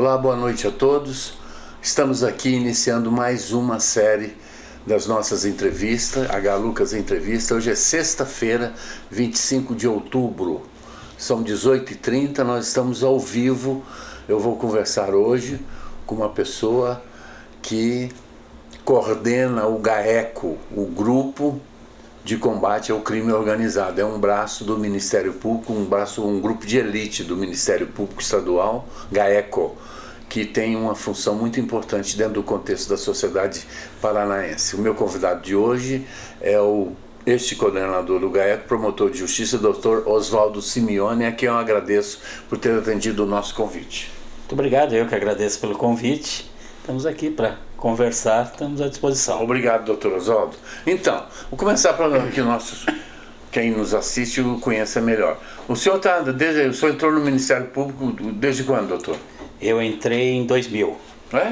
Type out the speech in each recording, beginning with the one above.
Olá, boa noite a todos. Estamos aqui iniciando mais uma série das nossas entrevistas, H. Lucas Entrevista. Hoje é sexta-feira, 25 de outubro. São 18h30, nós estamos ao vivo. Eu vou conversar hoje com uma pessoa que coordena o GAECO, o Grupo de Combate ao Crime Organizado. É um braço do Ministério Público, um grupo de elite do Ministério Público Estadual, GAECO, que tem uma função muito importante dentro do contexto da sociedade paranaense. O meu convidado de hoje é este coordenador do GAECO, promotor de justiça, Dr. Oswaldo Simeone, a quem eu agradeço por ter atendido o nosso convite. Muito obrigado, eu que agradeço pelo convite. Estamos aqui para conversar, estamos à disposição. Obrigado, doutor Oswaldo. Então, vou começar para que quem nos assiste o conheça melhor. O senhor entrou no Ministério Público desde quando, doutor? Eu entrei em 2000,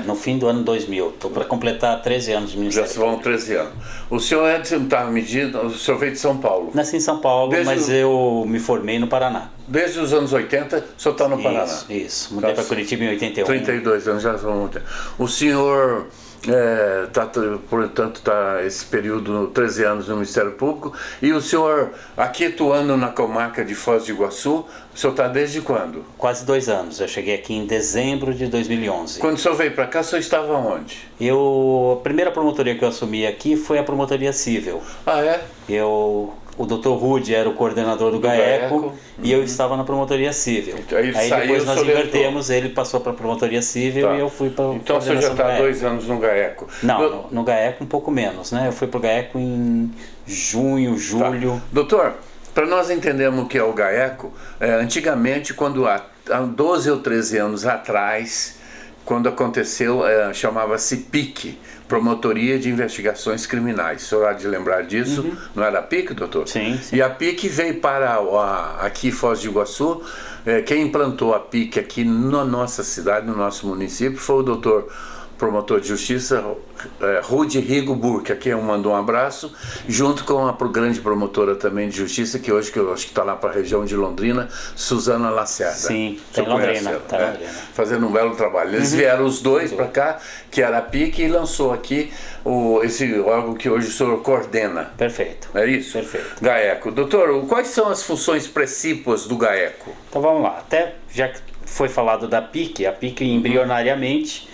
no fim do ano 2000. Estou para completar 13 anos de Ministério Público. Já vão 13 anos. O senhor o senhor veio de São Paulo? Nasci em São Paulo, mas eu me formei no Paraná. Desde os anos 80, o senhor está no Paraná? Isso. Mudei para Curitiba em 81. 32 anos, já vão. O senhor, portanto, está esse período, 13 anos no Ministério Público, e o senhor, aqui atuando na comarca de Foz do Iguaçu, o senhor está desde quando? Quase 2 anos. Eu cheguei aqui em dezembro de 2011. Quando o senhor veio para cá, o senhor estava onde? A primeira promotoria que eu assumi aqui foi a Promotoria Civil. Ah, é? O Dr. Rude era o coordenador do GAECO e eu estava na Promotoria Civil. Aí depois nós invertemos, ele passou para a Promotoria Civil e eu fui para a Então você já está há 2 anos no GAECO? Não, no GAECO um pouco menos, né? Eu fui para o GAECO em junho, julho. Tá. Doutor, para nós entendermos o que é o GAECO, antigamente, quando há 12 ou 13 anos atrás, quando aconteceu, chamava-se PIC, Promotoria de Investigações Criminais. O senhor há de lembrar disso? Não era a PIC, doutor? Sim. E a PIC veio para aqui, Foz do Iguaçu. Quem implantou a PIC aqui na nossa cidade, no nosso município, foi o doutor promotor de justiça Rude Rigo Burke, a quem eu mando um abraço, junto com a grande promotora também de justiça, que hoje eu acho que está lá para a região de Londrina, Suzana Lacerda. Sim, está em Londrina. Fazendo um belo trabalho. Eles vieram os dois para cá, que era a PIC, e lançou aqui esse órgão que hoje o senhor coordena. Perfeito. É isso? Perfeito. GAECO. Doutor, quais são as funções precípuas do GAECO? Então vamos lá. Até já que foi falado da PIC, a PIC embrionariamente,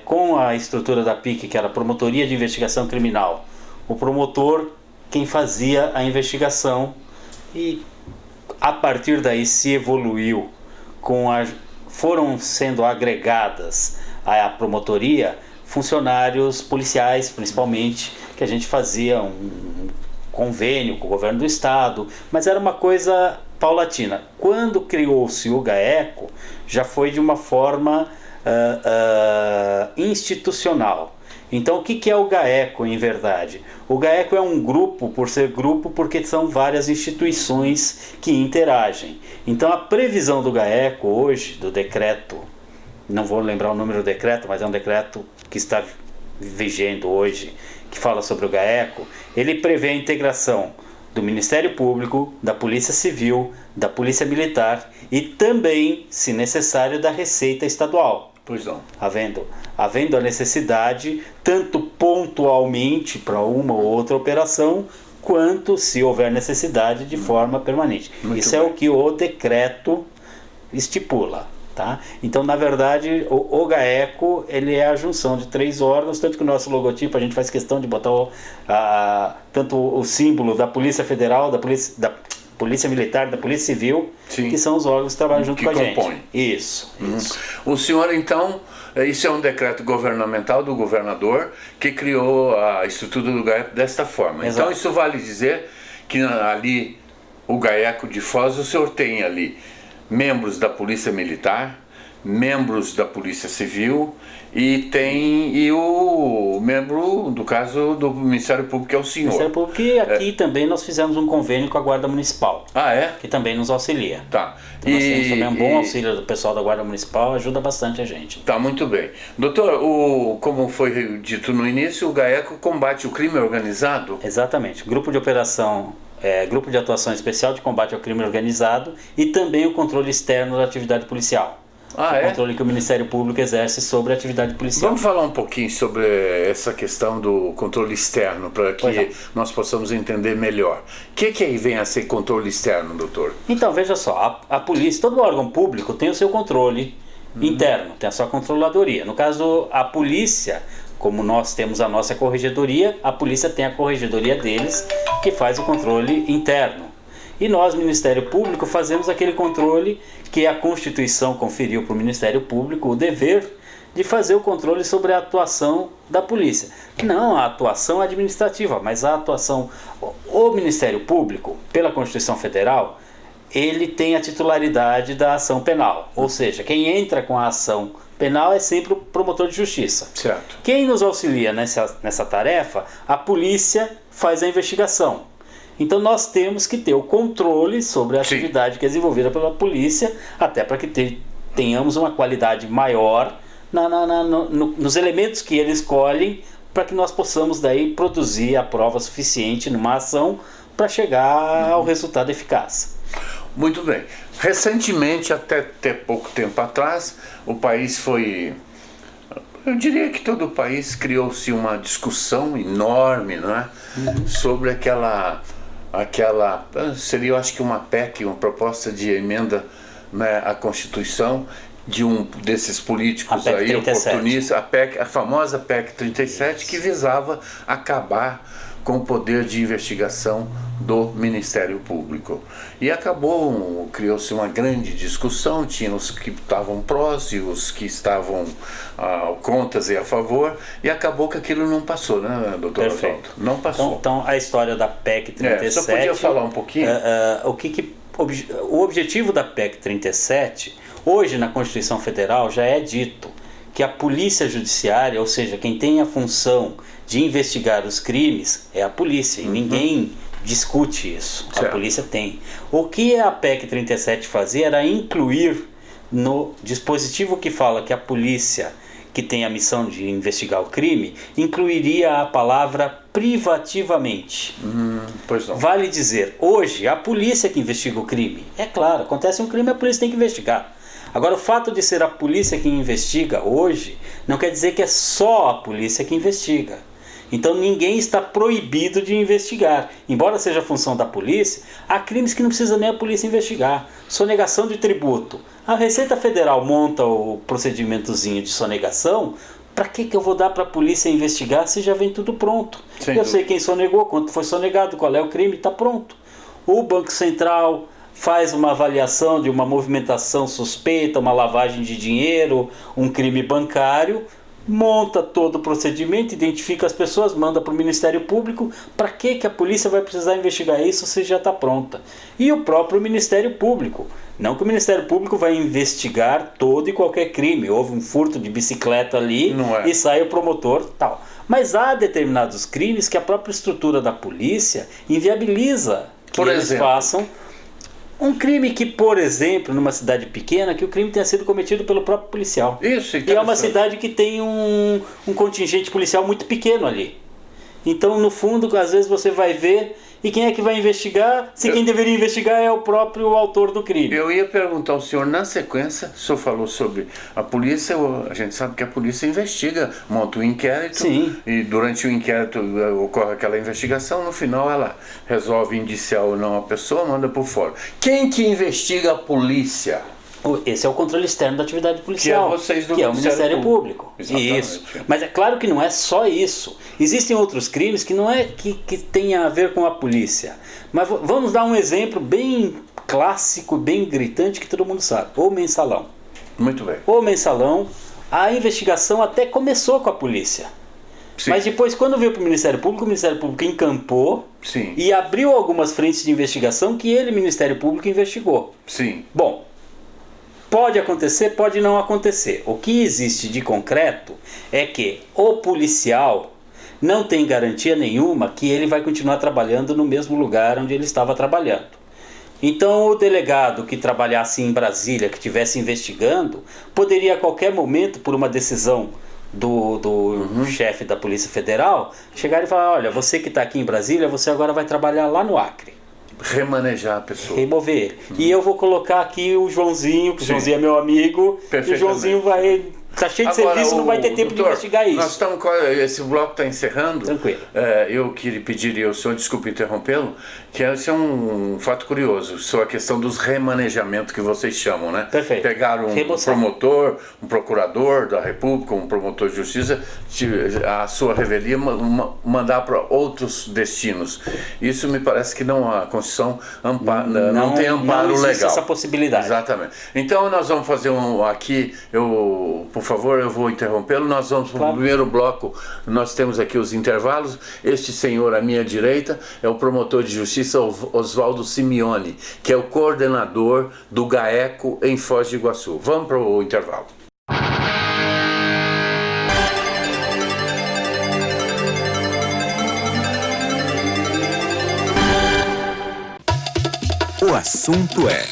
com a estrutura da PIC, que era a Promotoria de Investigação Criminal, o promotor quem fazia a investigação, e a partir daí se evoluiu, foram sendo agregadas à promotoria funcionários policiais, principalmente, que a gente fazia um convênio com o governo do estado, mas era uma coisa paulatina. Quando criou-se o GAECO, já foi de uma forma institucional. Então, o que é o GAECO em verdade? O GAECO é um grupo, por ser grupo, porque são várias instituições que interagem. Então, a previsão do GAECO hoje, do decreto, não vou lembrar o número do decreto, mas é um decreto que está vigendo hoje, que fala sobre o GAECO, ele prevê a integração do Ministério Público, da Polícia Civil, da Polícia Militar e também, se necessário, da Receita Estadual. Pois não. Havendo a necessidade, tanto pontualmente para uma ou outra operação, quanto, se houver necessidade, de forma permanente. Isso bem. É o que o decreto estipula. Tá? Então, na verdade, o GAECO ele é a junção de 3 órgãos, tanto que o nosso logotipo a gente faz questão de botar tanto o símbolo da Polícia Federal, da Polícia Militar, da Polícia Civil, sim, que são os órgãos que trabalham junto com a gente. Isso. O senhor, então, isso é um decreto governamental do governador que criou a estrutura do GAECO desta forma. Exato. Então, isso vale dizer que ali, o GAECO de Foz, o senhor tem ali membros da Polícia Militar, membros da Polícia Civil e o membro, do caso, do Ministério Público, que é o senhor. Ministério Público, e aqui também nós fizemos um convênio com a Guarda Municipal. Ah, é? Que também nos auxilia. Tá. Então nós temos também um bom auxílio do pessoal da Guarda Municipal, ajuda bastante a gente. Tá, muito bem. Doutor, como foi dito no início, o GAECO combate o crime organizado? Exatamente. Grupo de Atuação Especial de Combate ao Crime Organizado e também o controle externo da atividade policial. Ah, o controle que o Ministério Público exerce sobre a atividade policial. Vamos falar um pouquinho sobre essa questão do controle externo, para que nós possamos entender melhor. O que aí vem a ser controle externo, doutor? Então, veja só, a polícia, todo órgão público tem o seu controle interno, tem a sua controladoria. No caso, a polícia, como nós temos a nossa corregedoria, a polícia tem a corregedoria deles, que faz o controle interno. E nós, Ministério Público, fazemos aquele controle que a Constituição conferiu para o Ministério Público o dever de fazer o controle sobre a atuação da polícia. Não a atuação administrativa, mas a atuação... O Ministério Público, pela Constituição Federal, ele tem a titularidade da ação penal. Ou seja, quem entra com a ação penal é sempre o promotor de justiça. Certo. Quem nos auxilia nessa tarefa, a polícia faz a investigação. Então nós temos que ter o controle sobre a atividade que é desenvolvida pela polícia, até para que tenhamos uma qualidade maior nos elementos que eles escolhem, para que nós possamos daí produzir a prova suficiente numa ação para chegar ao resultado eficaz. Muito bem. Recentemente, até pouco tempo atrás, o país foi... Eu diria que todo o país criou-se uma discussão enorme, não é? Sobre aquela seria, eu acho que uma PEC, uma proposta de emenda, né, à Constituição, de um desses políticos aí oportunistas, a famosa PEC 37, que visava acabar com o poder de investigação do Ministério Público. E criou-se uma grande discussão, tinha os que estavam prós e os que estavam contra e a favor, e acabou que aquilo não passou, né, doutor? Perfeito. Não passou. Então, a história da PEC 37... Só podia falar um pouquinho? O objetivo da PEC 37, hoje na Constituição Federal, já é dito que a polícia judiciária, ou seja, quem tem a função de investigar os crimes, é a polícia, e ninguém discute isso. Certo. A polícia tem. O que a PEC 37 fazia era incluir no dispositivo que fala que a polícia, que tem a missão de investigar o crime, incluiria a palavra privativamente. Pois não. Vale dizer, hoje a polícia que investiga o crime. É claro, acontece um crime, a polícia tem que investigar. Agora, o fato de ser a polícia que investiga hoje não quer dizer que é só a polícia que investiga. Então ninguém está proibido de investigar. Embora seja a função da polícia, há crimes que não precisa nem a polícia investigar. Sonegação de tributo. A Receita Federal monta o procedimentozinho de sonegação. Para que eu vou dar para a polícia investigar se já vem tudo pronto? Eu sei quem sonegou, quanto foi sonegado, qual é o crime, está pronto. O Banco Central faz uma avaliação de uma movimentação suspeita, uma lavagem de dinheiro, um crime bancário, monta todo o procedimento, identifica as pessoas, manda para o Ministério Público. Para que a polícia vai precisar investigar isso se já está pronta? E o próprio Ministério Público. Não que o Ministério Público vai investigar todo e qualquer crime. Houve um furto de bicicleta ali e sai o promotor, tal. Mas há determinados crimes que a própria estrutura da polícia inviabiliza que eles façam. Um crime que, por exemplo, numa cidade pequena, que o crime tenha sido cometido pelo próprio policial. Isso, e é uma cidade que tem um contingente policial muito pequeno ali. Então, no fundo, às vezes você vai ver, e quem é que vai investigar? Quem deveria investigar é o próprio autor do crime. Eu ia perguntar ao senhor, na sequência, o senhor falou sobre a polícia, a gente sabe que a polícia investiga, monta um inquérito. Sim. E durante o inquérito ocorre aquela investigação, no final ela resolve indiciar ou não a pessoa, manda por fora. Quem que investiga a polícia? Esse é o controle externo da atividade policial, que é o Ministério Público. Exatamente. Isso. Mas é claro que não é só isso. Existem outros crimes que não é que tenha a ver com a polícia. Mas vamos dar um exemplo bem clássico, bem gritante, que todo mundo sabe. O mensalão. Muito bem. O mensalão, a investigação até começou com a polícia. Sim. Mas depois, quando veio para o Ministério Público encampou. Sim. E abriu algumas frentes de investigação que ele, Ministério Público, investigou. Sim. Bom, pode acontecer, pode não acontecer. O que existe de concreto é que o policial não tem garantia nenhuma que ele vai continuar trabalhando no mesmo lugar onde ele estava trabalhando. Então o delegado que trabalhasse em Brasília, que estivesse investigando, poderia a qualquer momento, por uma decisão do chefe da Polícia Federal, chegar e falar: olha, você que está aqui em Brasília, você agora vai trabalhar lá no Acre. remanejar a pessoa. Remover ele. E eu vou colocar aqui o Joãozinho, que o Joãozinho é meu amigo, e o Joãozinho vai... Tá cheio de serviço, não vai ter tempo de investigar isso. Nós estamos, esse bloco está encerrando. Tranquilo. Eu queria pedir ao senhor, desculpe interrompê-lo, que esse é um fato curioso, sobre a questão dos remanejamentos que vocês chamam, né? Perfeito. Pegaram um promotor, um procurador da República, um promotor de justiça, a sua revelia mandar para outros destinos. Isso me parece que não, a Constituição não tem amparo não existe legal. Essa possibilidade. Exatamente. Então nós vamos fazer aqui, por favor, eu vou interrompê-lo. Nós vamos para o primeiro bloco. Nós temos aqui os intervalos. Este senhor à minha direita é o promotor de justiça Oswaldo Simeone, que é o coordenador do GAECO em Foz do Iguaçu. Vamos para o intervalo. O assunto é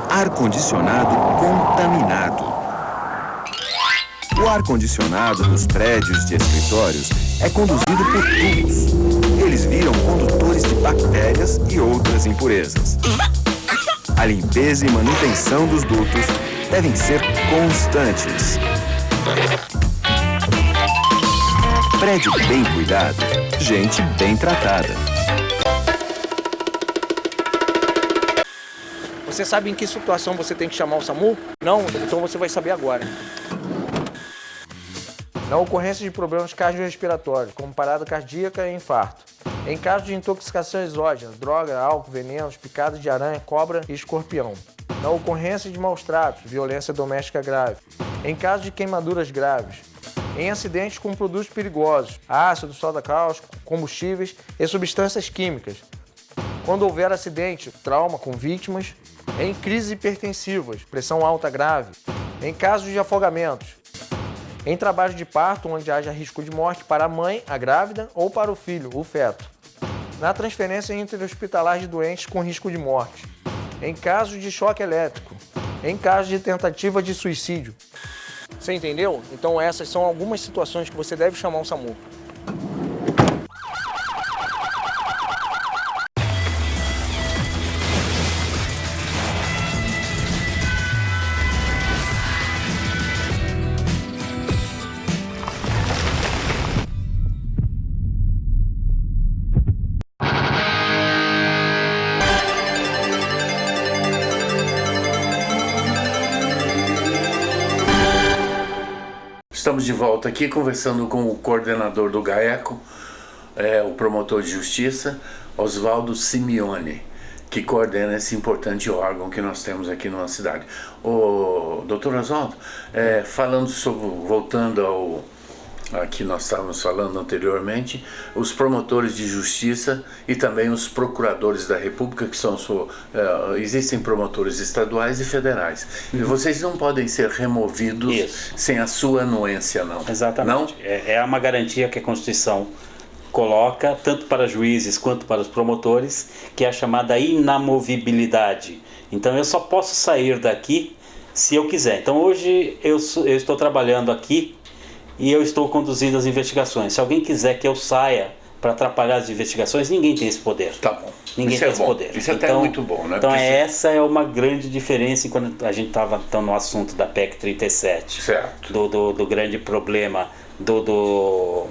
ar-condicionado contaminado. O ar-condicionado dos prédios de escritórios é conduzido por tubos. Eles viram condutores de bactérias e outras impurezas. A limpeza e manutenção dos dutos devem ser constantes. Prédio bem cuidado, gente bem tratada. Você sabe em que situação você tem que chamar o SAMU? Não? Então você vai saber agora. Na ocorrência de problemas cardiorrespiratórios, como parada cardíaca e infarto. Em caso de intoxicação exógena, droga, álcool, venenos, picadas de aranha, cobra e escorpião. Na ocorrência de maus tratos, violência doméstica grave. Em caso de queimaduras graves. Em acidentes com produtos perigosos, ácido, soda cáustica, combustíveis e substâncias químicas. Quando houver acidente, trauma com vítimas. Em crises hipertensivas, pressão alta grave. Em casos de afogamentos. Em trabalho de parto, onde haja risco de morte para a mãe, a grávida, ou para o filho, o feto. Na transferência interhospitalar de doentes com risco de morte. Em casos de choque elétrico. Em casos de tentativa de suicídio. Você entendeu? Então essas são algumas situações que você deve chamar o SAMU. Estamos de volta aqui conversando com o coordenador do GAECO, o promotor de justiça, Oswaldo Simeone, que coordena esse importante órgão que nós temos aqui na cidade. O doutor Oswaldo, voltando ao que nós estávamos falando anteriormente, os promotores de justiça e também os procuradores da República, que são existem promotores estaduais e federais. E vocês não podem ser removidos sem a sua anuência, não. Exatamente. Não? É uma garantia que a Constituição coloca, tanto para juízes quanto para os promotores, que é a chamada inamovibilidade. Então eu só posso sair daqui se eu quiser. Então hoje eu estou trabalhando aqui e eu estou conduzindo as investigações. Se alguém quiser que eu saia para atrapalhar as investigações, ninguém tem esse poder. Tá bom. Ninguém tem esse poder. Isso até é muito bom, né? Então essa é uma grande diferença quando a gente estava no assunto da PEC 37. Certo. Do grande problema do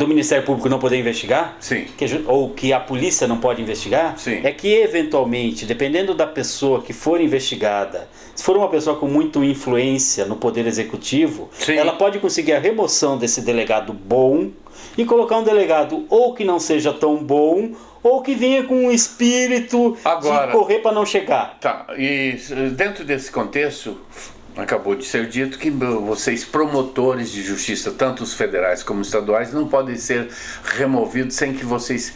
Ministério Público não poder investigar, sim, ou que a polícia não pode investigar, sim, é que eventualmente, dependendo da pessoa que for investigada, se for uma pessoa com muita influência no Poder Executivo, sim, ela pode conseguir a remoção desse delegado bom e colocar um delegado ou que não seja tão bom ou que venha com um espírito de correr para não chegar. Tá, e dentro desse contexto, acabou de ser dito que vocês, promotores de justiça, tanto os federais como os estaduais, não podem ser removidos sem que vocês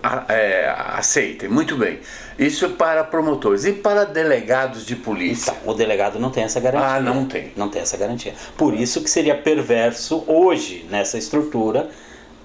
aceitem. Muito bem. Isso é para promotores. E para delegados de polícia? Então, o delegado não tem essa garantia. Ah, não tem. Não tem essa garantia. Por isso que seria perverso hoje, nessa estrutura,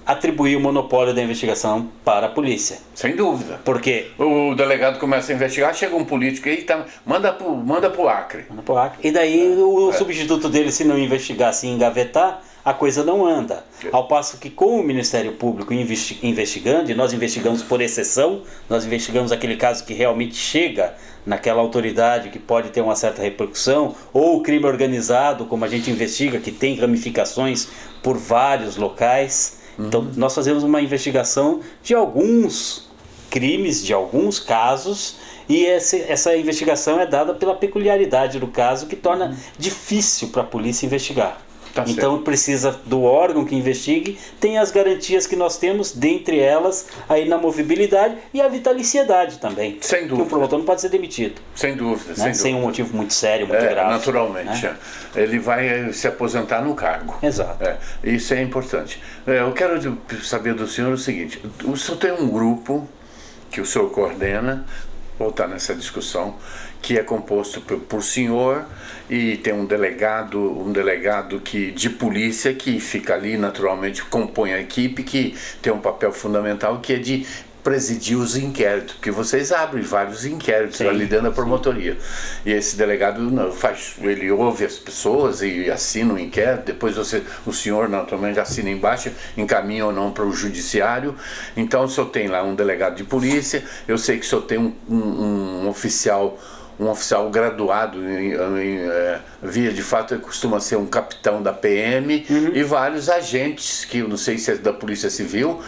atribuir o monopólio da investigação para a polícia. Sem dúvida. Porque o delegado começa a investigar, chega um político aí, manda pro Acre. Manda pro Acre. E daí o substituto dele, se não investigar, se engavetar, a coisa não anda. Ao passo que com o Ministério Público investigando, e nós investigamos por exceção, nós investigamos aquele caso que realmente chega naquela autoridade que pode ter uma certa repercussão, ou o crime organizado, como a gente investiga, que tem ramificações por vários locais. Então nós fazemos uma investigação de alguns crimes, de alguns casos, e essa investigação é dada pela peculiaridade do caso, que torna difícil para a polícia investigar. Então precisa do órgão que investigue, tem as garantias que nós temos, dentre elas a inamovibilidade e a vitaliciedade também. Sem dúvida. Que o promotor não pode ser demitido. Sem dúvida. Sem um motivo muito sério, muito grave. Naturalmente. Né? Ele vai se aposentar no cargo. Exato. Isso é importante. Eu quero saber do senhor o seguinte: o senhor tem um grupo que o senhor coordena, voltar nessa discussão, que é composto por senhor, e tem um delegado de polícia que fica ali, naturalmente compõe a equipe, que tem um papel fundamental, que é de presidir os inquéritos, porque vocês abrem vários inquéritos ali dentro da promotoria. E esse delegado ele ouve as pessoas e assina o inquérito, depois o senhor naturalmente assina embaixo, encaminha ou não para o judiciário. Então o senhor tem lá um delegado de polícia, eu sei que o senhor tem um oficial graduado via de fato costuma ser um capitão da PM, e vários agentes, que eu não sei se é da Polícia Civil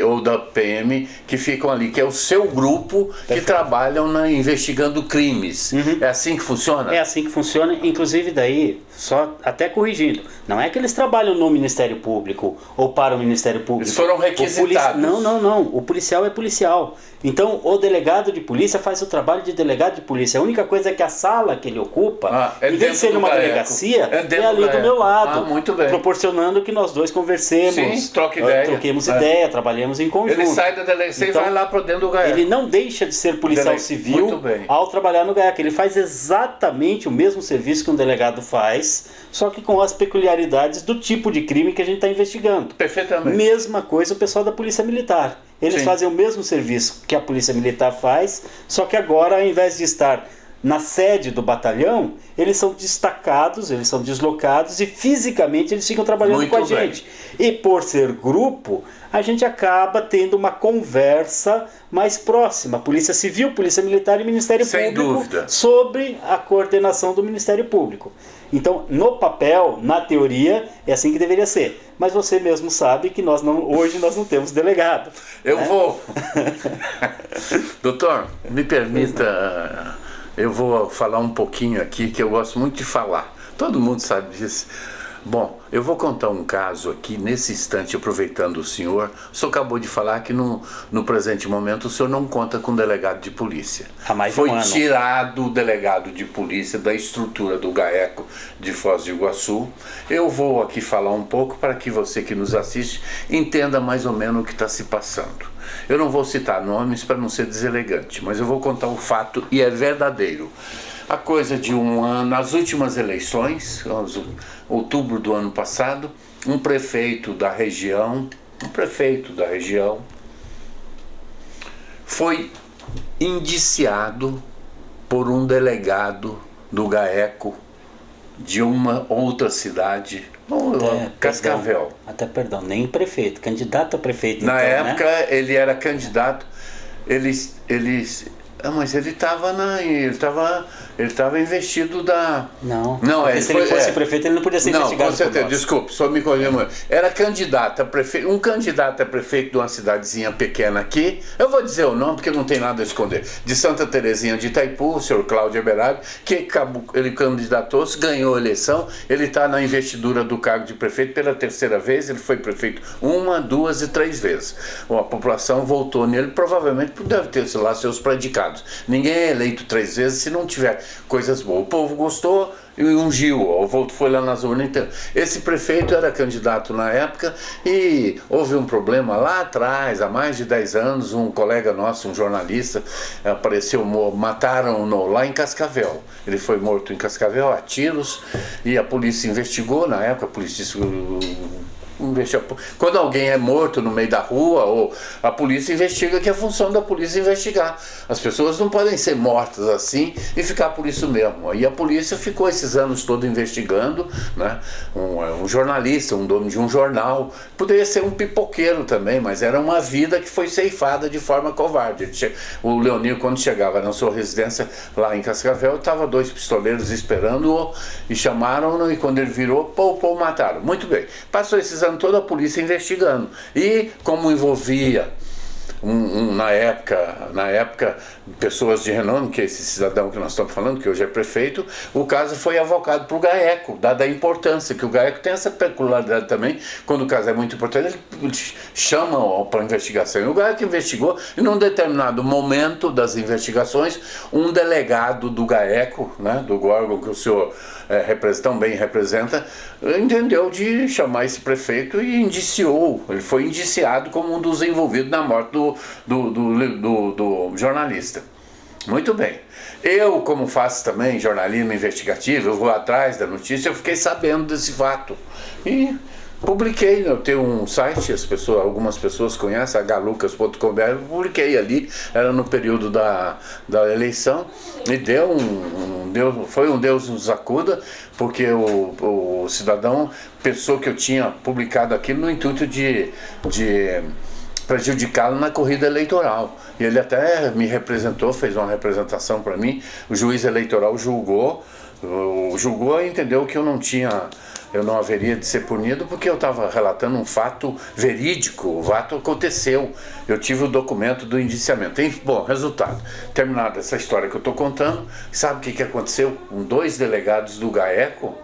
ou da PM, que ficam ali, que é o seu grupo, que trabalham investigando crimes. É assim que funciona? É assim que funciona, inclusive daí, só até corrigindo, não é que eles trabalham no Ministério Público ou para o Ministério Público. Eles foram requisitados. Não, o policial é policial. Então o delegado de polícia faz o trabalho de delegado de polícia. A única coisa é que a sala que ele ocupa, em vez de ser numa delegacia, é ali do meu lado, muito bem. Proporcionando que nós dois conversemos, troquemos ideia, trabalhemos em conjunto. Ele sai da delegacia e vai lá para dentro do GAEC. Ele não deixa de ser policial civil ao trabalhar no GAEC. Ele faz exatamente o mesmo serviço que um delegado faz, só que com as peculiaridades do tipo de crime que a gente está investigando. Perfeitamente. Mesma coisa o pessoal da Polícia Militar. Eles fazem o mesmo serviço que a Polícia Militar faz, só que agora, ao invés de estar na sede do batalhão, eles são destacados, eles são deslocados, e fisicamente eles ficam trabalhando com a gente. E por ser grupo, a gente acaba tendo uma conversa mais próxima, Polícia Civil, Polícia Militar e Ministério Público, sobre a coordenação do Ministério Público. Então, no papel, na teoria, é assim que deveria ser. Mas você mesmo sabe que hoje nós não temos delegado. Vou. Doutor, me permita, eu vou falar um pouquinho aqui, que eu gosto muito de falar. Todo mundo sabe disso. Bom, eu vou contar um caso aqui, nesse instante, aproveitando o senhor acabou de falar que no presente momento o senhor não conta com delegado de polícia. Há mais de um ano. Foi tirado o delegado de polícia da estrutura do GAECO de Foz do Iguaçu. Eu vou aqui falar um pouco para que você que nos assiste entenda mais ou menos o que está se passando. Eu não vou citar nomes para não ser deselegante, mas eu vou contar o fato, e é verdadeiro. A coisa de um ano, nas últimas eleições, outubro do ano passado, um prefeito da região foi indiciado por um delegado do GAECO de uma outra cidade, Cascavel. Perdão, nem prefeito, candidato a prefeito. Na então, época, né? Ele era candidato, mas ele estava investido da... Não, se ele fosse prefeito, ele não podia ser investigado. Não, com certeza, desculpe, só me corrija. Era candidato a prefeito, um candidato a prefeito de uma cidadezinha pequena aqui, eu vou dizer o nome porque não tem nada a esconder, de Santa Terezinha de Itaipu, o senhor Cláudio Eberardo, ele candidatou-se, ganhou a eleição, ele está na investidura do cargo de prefeito pela terceira vez, ele foi prefeito 1, 2 e 3 vezes. A população votou nele, provavelmente deve ter lá seus predicados. Ninguém é eleito 3 vezes se não tiver coisas boas. O povo gostou e ungiu, o voto foi lá nas urnas. Então, esse prefeito era candidato na época e houve um problema lá atrás, há mais de 10 anos, um colega nosso, um jornalista, apareceu, mataram-no lá em Cascavel. Ele foi morto em Cascavel a tiros e a polícia investigou, na época a polícia Quando alguém é morto no meio da rua, ou a polícia investiga, que é a função da polícia investigar. As pessoas não podem ser mortas assim e ficar por isso mesmo. E a polícia ficou esses anos todos investigando, né? Um jornalista, um dono de um jornal, poderia ser um pipoqueiro também, mas era uma vida que foi ceifada de forma covarde. O Leonir, quando chegava na sua residência lá em Cascavel, estava 2 pistoleiros esperando-o e chamaram-no, e quando ele virou, pô, mataram. Muito bem. Passou esses anos toda a polícia investigando. E como envolvia na época, pessoas de renome, que é esse cidadão que nós estamos falando, que hoje é prefeito, o caso foi avocado para o GAECO, dada a importância, que o GAECO tem essa peculiaridade também, quando o caso é muito importante, ele chama para investigação. E o GAECO investigou, e num determinado momento das investigações, um delegado do GAECO, né, do órgão que o senhor tão bem representa, entendeu de chamar esse prefeito e indiciou. Ele foi indiciado como um dos envolvidos na morte do jornalista. Muito bem. Eu, como faço também jornalismo investigativo, eu vou atrás da notícia, eu fiquei sabendo desse fato. E publiquei, eu tenho um site, algumas pessoas conhecem, hlucas.com.br, eu publiquei ali, era no período da eleição, e foi um Deus nos acuda, porque o cidadão pensou que eu tinha publicado aquilo no intuito de prejudicá-lo na corrida eleitoral. E ele até me representou, fez uma representação para mim, o juiz eleitoral julgou e entendeu que eu não haveria de ser punido, porque eu estava relatando um fato verídico, o fato aconteceu, eu tive o documento do indiciamento. Bom, resultado, terminada essa história que eu estou contando, sabe o que aconteceu? 2 delegados do GAECO,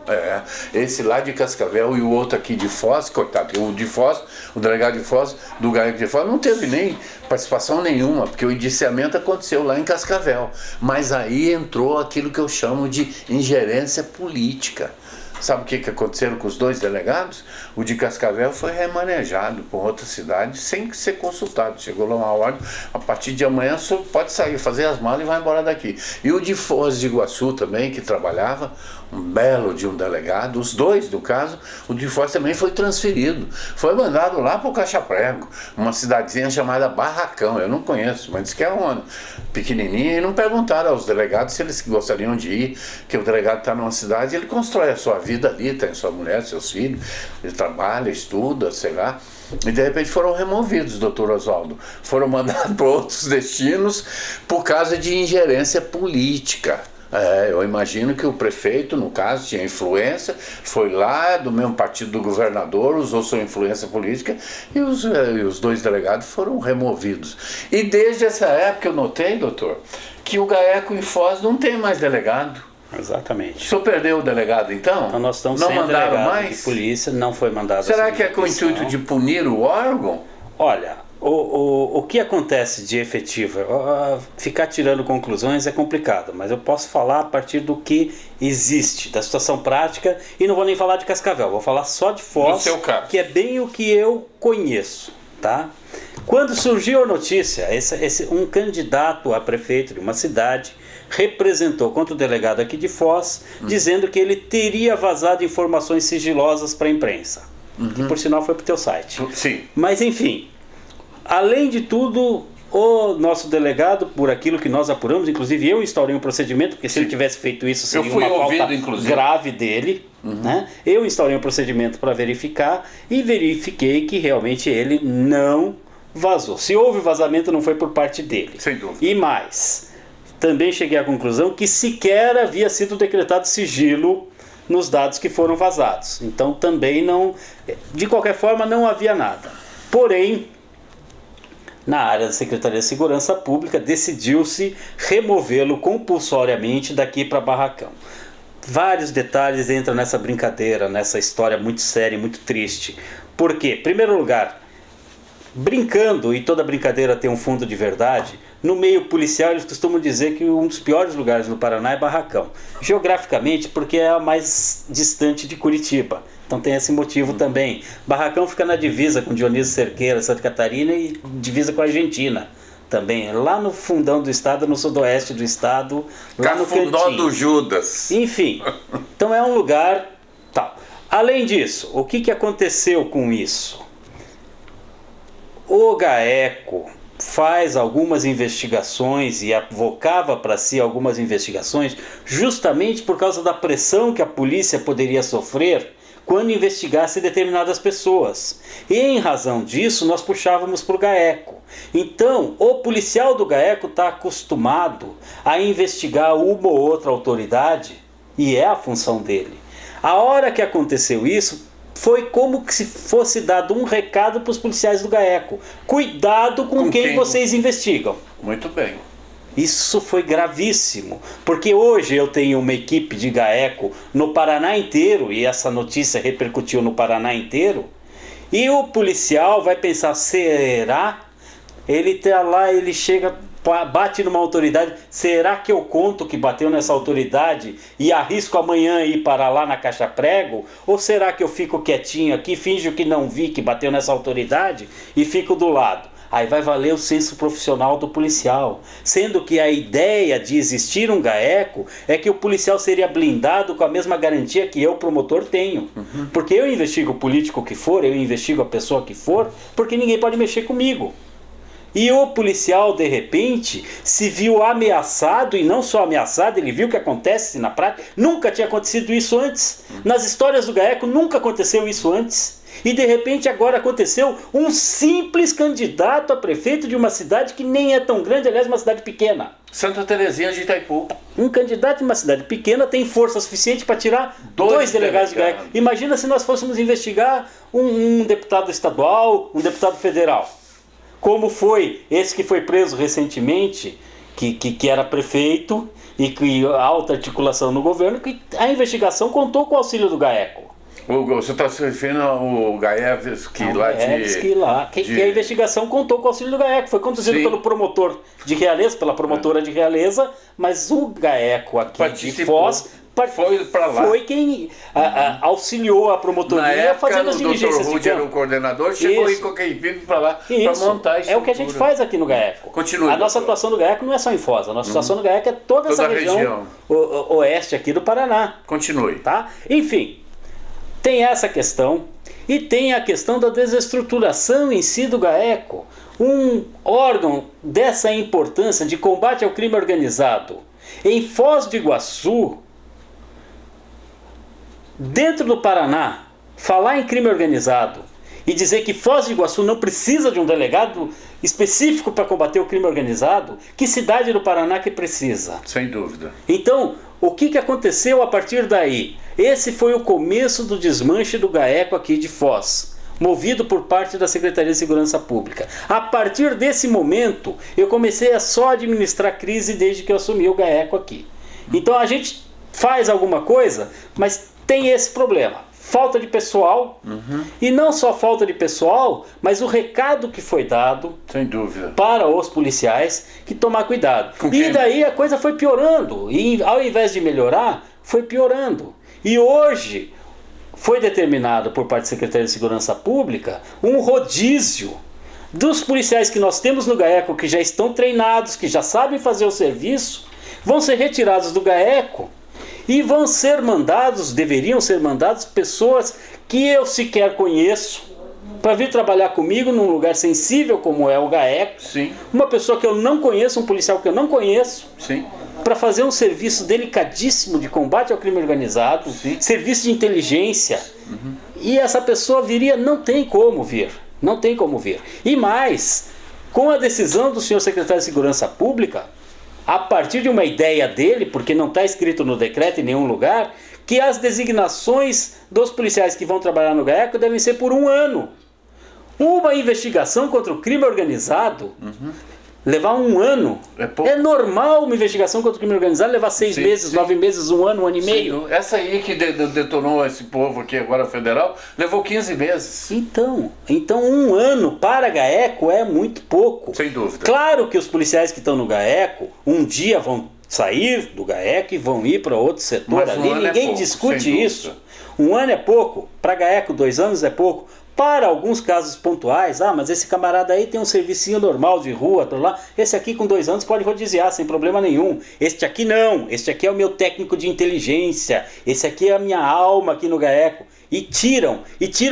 esse lá de Cascavel e o outro aqui de Foz, coitado, o delegado de Foz, do GAECO de Foz, não teve nem participação nenhuma, porque o indiciamento aconteceu lá em Cascavel, mas aí entrou aquilo que eu chamo de ingerência política. Sabe o que aconteceu com os 2 delegados? O de Cascavel foi remanejado por outra cidade sem ser consultado. Chegou lá uma ordem, a partir de amanhã só pode sair, fazer as malas e vai embora daqui. E o de Foz de Iguaçu também, que trabalhava, um belo de um delegado, os 2 no caso, o de Foz também foi transferido. Foi mandado lá para o Cachaprego, uma cidadezinha chamada Barracão, eu não conheço, mas diz que é uma pequenininha, e não perguntaram aos delegados se eles gostariam de ir, que o delegado está numa cidade, ele constrói a sua vida ali, tem sua mulher, seus filhos, ele trabalha, estuda, sei lá, e de repente foram removidos, doutor Oswaldo, foram mandados para outros destinos por causa de ingerência política. Eu imagino que o prefeito, no caso, tinha influência, foi lá do mesmo partido do governador, usou sua influência política, e os 2 delegados foram removidos. E desde essa época eu notei, doutor, que o GAECO em Foz não tem mais delegado. Exatamente. O senhor perdeu o delegado então? Então nós estamos não sem mandaram delegado mais? de polícia, não foi mandado. Será que é com o intuito de punir o órgão? Olha, o que acontece de efetivo, ficar tirando conclusões é complicado, mas eu posso falar a partir do que existe, da situação prática, e não vou nem falar de Cascavel, vou falar só de Foz, que é bem o que eu conheço, tá? Quando surgiu a notícia, um candidato a prefeito de uma cidade representou contra o delegado aqui de Foz, dizendo que ele teria vazado informações sigilosas para a imprensa. Que por sinal foi para o teu site. Sim. Mas enfim, além de tudo, o nosso delegado, por aquilo que nós apuramos, inclusive eu instaurei um procedimento, porque se ele tivesse feito isso seria uma falta grave dele, né? Eu instaurei um procedimento para verificar e verifiquei que realmente ele não vazou. Se houve vazamento, não foi por parte dele. Sem dúvida. E mais, também cheguei à conclusão que sequer havia sido decretado sigilo nos dados que foram vazados. Então também não, de qualquer forma, não havia nada. Porém, na área da Secretaria de Segurança Pública, decidiu-se removê-lo compulsoriamente daqui para Barracão. Vários detalhes entram nessa brincadeira, nessa história muito séria e muito triste. Por quê? Em primeiro lugar, brincando, e toda brincadeira tem um fundo de verdade, no meio policial eles costumam dizer que um dos piores lugares no Paraná é Barracão. Geograficamente, porque é a mais distante de Curitiba. Então tem esse motivo também. Barracão fica na divisa com Dionísio Cerqueira, Santa Catarina, e divisa com a Argentina também. Lá no fundão do estado, no sudoeste do estado, lá no Cantinho. do Judas. Enfim, então é um lugar tal. Além disso, o que aconteceu com isso? O GAECO faz algumas investigações e avocava para si algumas investigações justamente por causa da pressão que a polícia poderia sofrer quando investigasse determinadas pessoas. E em razão disso, nós puxávamos para o GAECO. Então, o policial do GAECO está acostumado a investigar uma ou outra autoridade, e é a função dele. A hora que aconteceu isso, foi como se fosse dado um recado para os policiais do GAECO. Cuidado com quem vocês investigam. Muito bem. Isso foi gravíssimo, porque hoje eu tenho uma equipe de GAECO no Paraná inteiro, e essa notícia repercutiu no Paraná inteiro, e o policial vai pensar, será? Ele tá lá, ele chega, bate numa autoridade, será que eu conto que bateu nessa autoridade e arrisco amanhã ir para lá na caixa prego? Ou será que eu fico quietinho aqui, finjo que não vi que bateu nessa autoridade e fico do lado? Aí vai valer o senso profissional do policial, sendo que a ideia de existir um GAECO é que o policial seria blindado com a mesma garantia que eu, promotor, tenho. Porque eu investigo o político que for, eu investigo a pessoa que for, porque ninguém pode mexer comigo. E o policial, de repente, se viu ameaçado, e não só ameaçado, ele viu o que acontece na prática. Nunca tinha acontecido isso antes. Nas histórias do GAECO nunca aconteceu isso antes. E de repente agora aconteceu um simples candidato a prefeito de uma cidade que nem é tão grande, aliás, uma cidade pequena. Santa Terezinha de Itaipu. Um candidato de uma cidade pequena tem força suficiente para tirar dois delegados do GAECO. Imagina se nós fôssemos investigar um deputado estadual, um deputado federal. Como foi esse que foi preso recentemente, que era prefeito e que alta articulação no governo, que a investigação contou com o auxílio do GAECO. Você está se referindo ao Gaevski lá que a investigação contou com o auxílio do GAECO. Foi conduzido pelo promotor de Realeza, pela promotora de Realeza, mas o GAECO aqui de Foz foi para lá. Foi quem auxiliou a promotoria fazendo as diligências. O Dr. Rudy era o coordenador, chegou aí com a equipe para lá para montar a estrutura. É o que a gente faz aqui no GAECO. Continue. A nossa atuação do GAECO não é só em Foz, a nossa atuação do GAECO é toda essa região oeste aqui do Paraná. Continue. Tá? Enfim, tem essa questão e tem a questão da desestruturação em si do GAECO. Um órgão dessa importância de combate ao crime organizado em Foz do Iguaçu, dentro do Paraná, falar em crime organizado e dizer que Foz do Iguaçu não precisa de um delegado específico para combater o crime organizado, que cidade do Paraná que precisa? Sem dúvida. Então, o que aconteceu a partir daí? Esse foi o começo do desmanche do GAECO aqui de Foz, movido por parte da Secretaria de Segurança Pública. A partir desse momento, eu comecei a só administrar crise desde que eu assumi o GAECO aqui. Então a gente faz alguma coisa, mas tem esse problema, falta de pessoal, e não só falta de pessoal, mas o recado que foi dado, sem dúvida, para os policiais, que tomar cuidado. E daí a coisa foi piorando, e ao invés de melhorar, foi piorando. E hoje foi determinado por parte da Secretaria de Segurança Pública um rodízio dos policiais que nós temos no GAECO, que já estão treinados, que já sabem fazer o serviço, vão ser retirados do GAECO e vão ser mandados, deveriam ser mandados, pessoas que eu sequer conheço, para vir trabalhar comigo num lugar sensível como é o GAECO. Sim. Uma pessoa que eu não conheço, um policial que eu não conheço. Sim. Para fazer um serviço delicadíssimo de combate ao crime organizado, serviço de inteligência. E essa pessoa viria, não tem como vir. Não tem como vir. E mais, com a decisão do senhor secretário de Segurança Pública, a partir de uma ideia dele, porque não está escrito no decreto em nenhum lugar, que as designações dos policiais que vão trabalhar no GAECO devem ser por 1 ano. Uma investigação contra o crime organizado levar 1 ano. É normal uma investigação contra o crime organizado levar 6 meses, 9 meses, 1 ano, 1 ano e meio. Essa aí que detonou esse povo aqui agora federal, levou 15 meses. Então 1 ano para GAECO é muito pouco. Sem dúvida. Claro que os policiais que estão no GAECO, um dia vão sair do GAECO e vão ir para outro setor ali. Ninguém discute isso. 1 ano é pouco. Para GAECO, 2 anos é pouco. Para alguns casos pontuais, mas esse camarada aí tem um servicinho normal de rua, lá. Esse aqui com 2 anos pode rodiziar sem problema nenhum. Este aqui não, este aqui é o meu técnico de inteligência, esse aqui é a minha alma aqui no GAECO. E tiram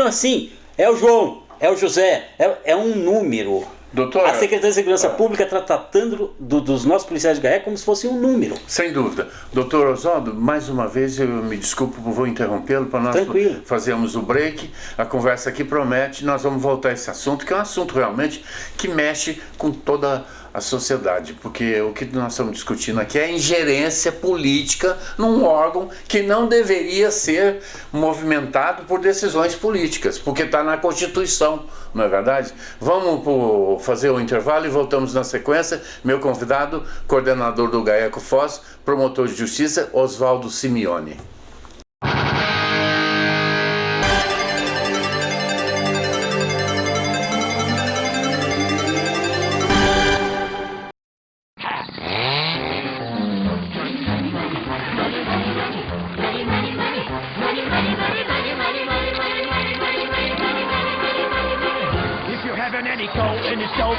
assim, é o João, é o José, é um número. Doutor, a Secretaria de Segurança Pública está tratando dos nossos policiais de GAECO como se fosse um número. Sem dúvida. Doutor Oswaldo, mais uma vez eu me desculpo, vou interrompê-lo para nós fazermos o break. A conversa aqui promete, nós vamos voltar a esse assunto, que é um assunto realmente que mexe com toda a sociedade, porque o que nós estamos discutindo aqui é a ingerência política num órgão que não deveria ser movimentado por decisões políticas, porque está na Constituição, não é verdade? Vamos fazer o intervalo e voltamos na sequência. Meu convidado, coordenador do GAECO Foz, promotor de justiça, Oswaldo Simeone.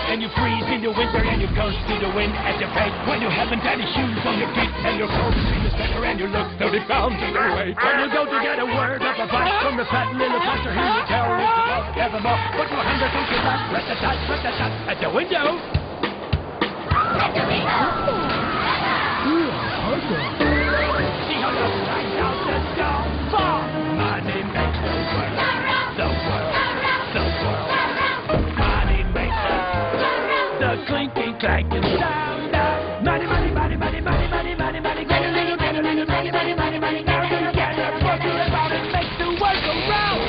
And you freeze in the winter and you ghost to the wind at your face. When you haven't any shoes on your feet and your coat is in the center and you look 30 pounds underweight. When you go to get a word of advice from the fat little pastor, he will tell you to love evermore. Put your hand against your back, press the touch at the window. At the window. See how the lights out the door. For money makes the world, the world, the world. The clinking, clanking sound. Money, money, money, money, money, money, money, money. Get a little, money, money, money, money. Now together, work it about and make the world go round.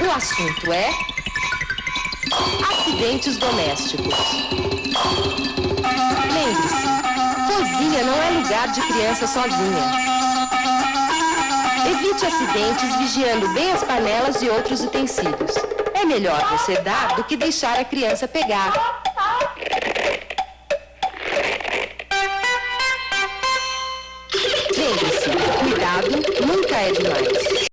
O assunto é acidentes domésticos. Lembre-se, cozinha não é lugar de criança sozinha. Evite acidentes vigiando bem as panelas e outros utensílios. É melhor você dar do que deixar a criança pegar. Lembre-se, cuidado nunca é demais.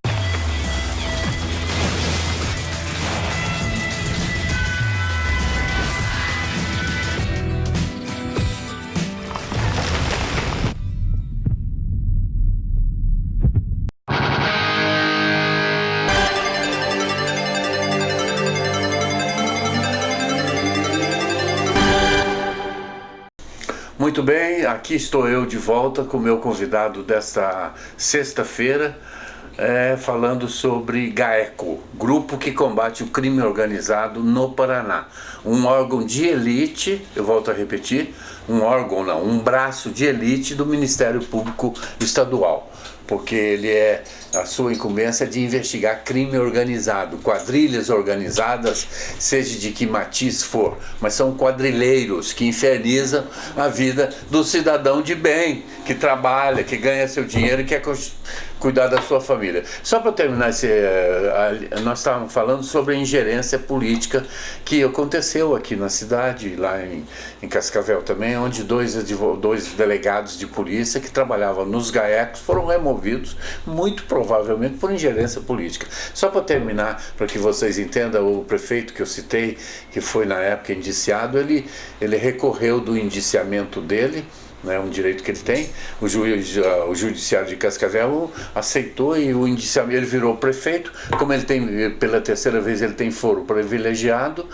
Muito bem, aqui estou eu de volta com o meu convidado desta sexta-feira, falando sobre GAECO, Grupo que Combate o Crime Organizado no Paraná. Um órgão de elite, eu volto a repetir, um braço de elite do Ministério Público Estadual, porque a sua incumbência é de investigar crime organizado, quadrilhas organizadas, seja de que matiz for, mas são quadrilheiros que infernizam a vida do cidadão de bem, que trabalha, que ganha seu dinheiro e quer cuidar da sua família. Só para terminar, nós estávamos falando sobre a ingerência política que aconteceu aqui na cidade, lá em Cascavel também, onde dois delegados de polícia que trabalhavam nos GAECos foram removidos, muito provavelmente por ingerência política. Só para terminar, para que vocês entendam, o prefeito que eu citei, que foi na época indiciado, ele recorreu do indiciamento dele, né, um direito que ele tem. O judiciário de Cascavel aceitou e o indiciamento, ele virou prefeito. Como ele tem, pela terceira vez, ele tem foro privilegiado,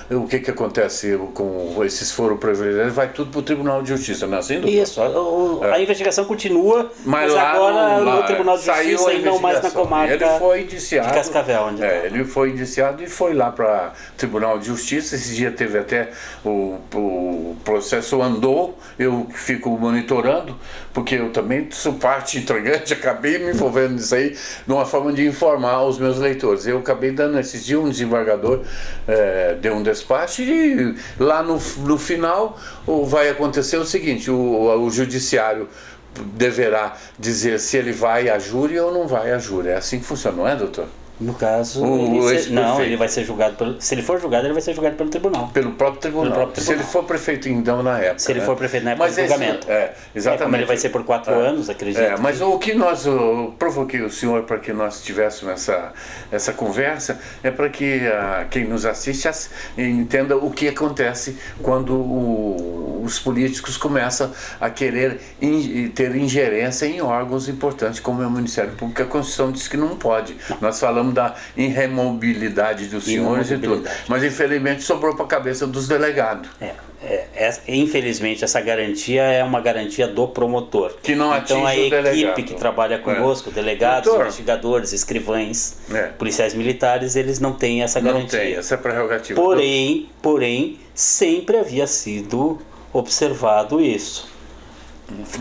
o que acontece com esses foros privilegiados? Vai tudo para o Tribunal de Justiça, não é assim, doutor? Isso, a investigação continua, mas agora no Tribunal de Justiça e não mais na comarca ele foi indiciado, de Cascavel. Ele foi indiciado e foi lá para o Tribunal de Justiça. Esse dia teve até o processo andou, eu fico monitorando, porque eu também sou parte integrante, acabei me envolvendo nisso aí, numa forma de informar os meus leitores. Eu acabei dando esses dias, um desembargador deu um despacho e lá no final vai acontecer o seguinte, o judiciário deverá dizer se ele vai à júri ou não vai à júri. É assim que funciona, não é, doutor? No caso, ele vai ser julgado se ele for julgado, ele vai ser julgado pelo tribunal. Pelo próprio tribunal. Se ele for prefeito, então, na época. Se ele for prefeito na época do julgamento. Exatamente. Como ele vai ser por 4 anos, acredito. Mas o que eu provoquei o senhor para que nós tivéssemos essa conversa é para que quem nos assiste entenda o que acontece quando os políticos começam a querer ter ingerência em órgãos importantes como é o Ministério Público. A Constituição diz que não pode. Nós falamos da irremobilidade dos senhores e tudo, mas infelizmente sobrou para a cabeça dos delegados. Infelizmente essa garantia é uma garantia do promotor. Que não então a atinge o equipe delegado. que trabalha conosco, delegados, investigadores, escrivães, policiais militares, eles não têm essa garantia. Não tem essa prerrogativa. Porém, sempre havia sido observado isso.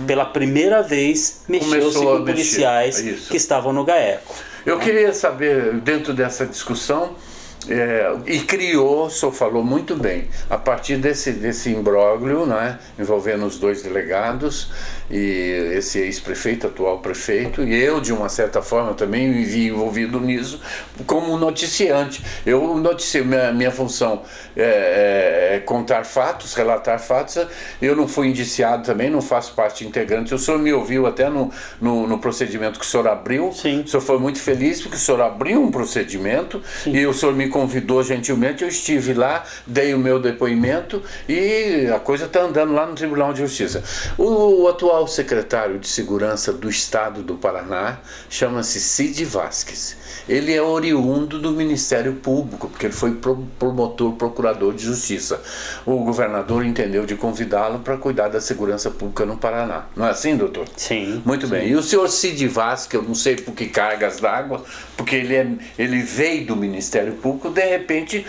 Pela primeira vez mexeu-se com policiais que estavam no GAECO. Eu queria saber, dentro dessa discussão, e criou, o senhor falou muito bem, a partir desse imbróglio, né, envolvendo os 2 delegados e esse ex-prefeito, atual prefeito, e eu, de uma certa forma, também me vi envolvido nisso como noticiante. Eu noticiei, minha função é contar fatos, relatar fatos. Eu não fui indiciado também, não faço parte integrante. O senhor me ouviu até no procedimento que o senhor abriu. Sim. O senhor foi muito feliz porque o senhor abriu um procedimento. Sim. E o senhor me convidou gentilmente, eu estive lá, dei o meu depoimento e a coisa está andando lá no Tribunal de Justiça. O atual secretário de Segurança do Estado do Paraná chama-se Cid Vasques. Ele é oriundo do Ministério Público, porque ele foi procurador de Justiça. O governador entendeu de convidá-lo para cuidar da segurança pública no Paraná. Não é assim, doutor? Sim. Muito bem. E o senhor Cid Vasques, eu não sei por que cargas d'água, porque ele veio do Ministério Público, de repente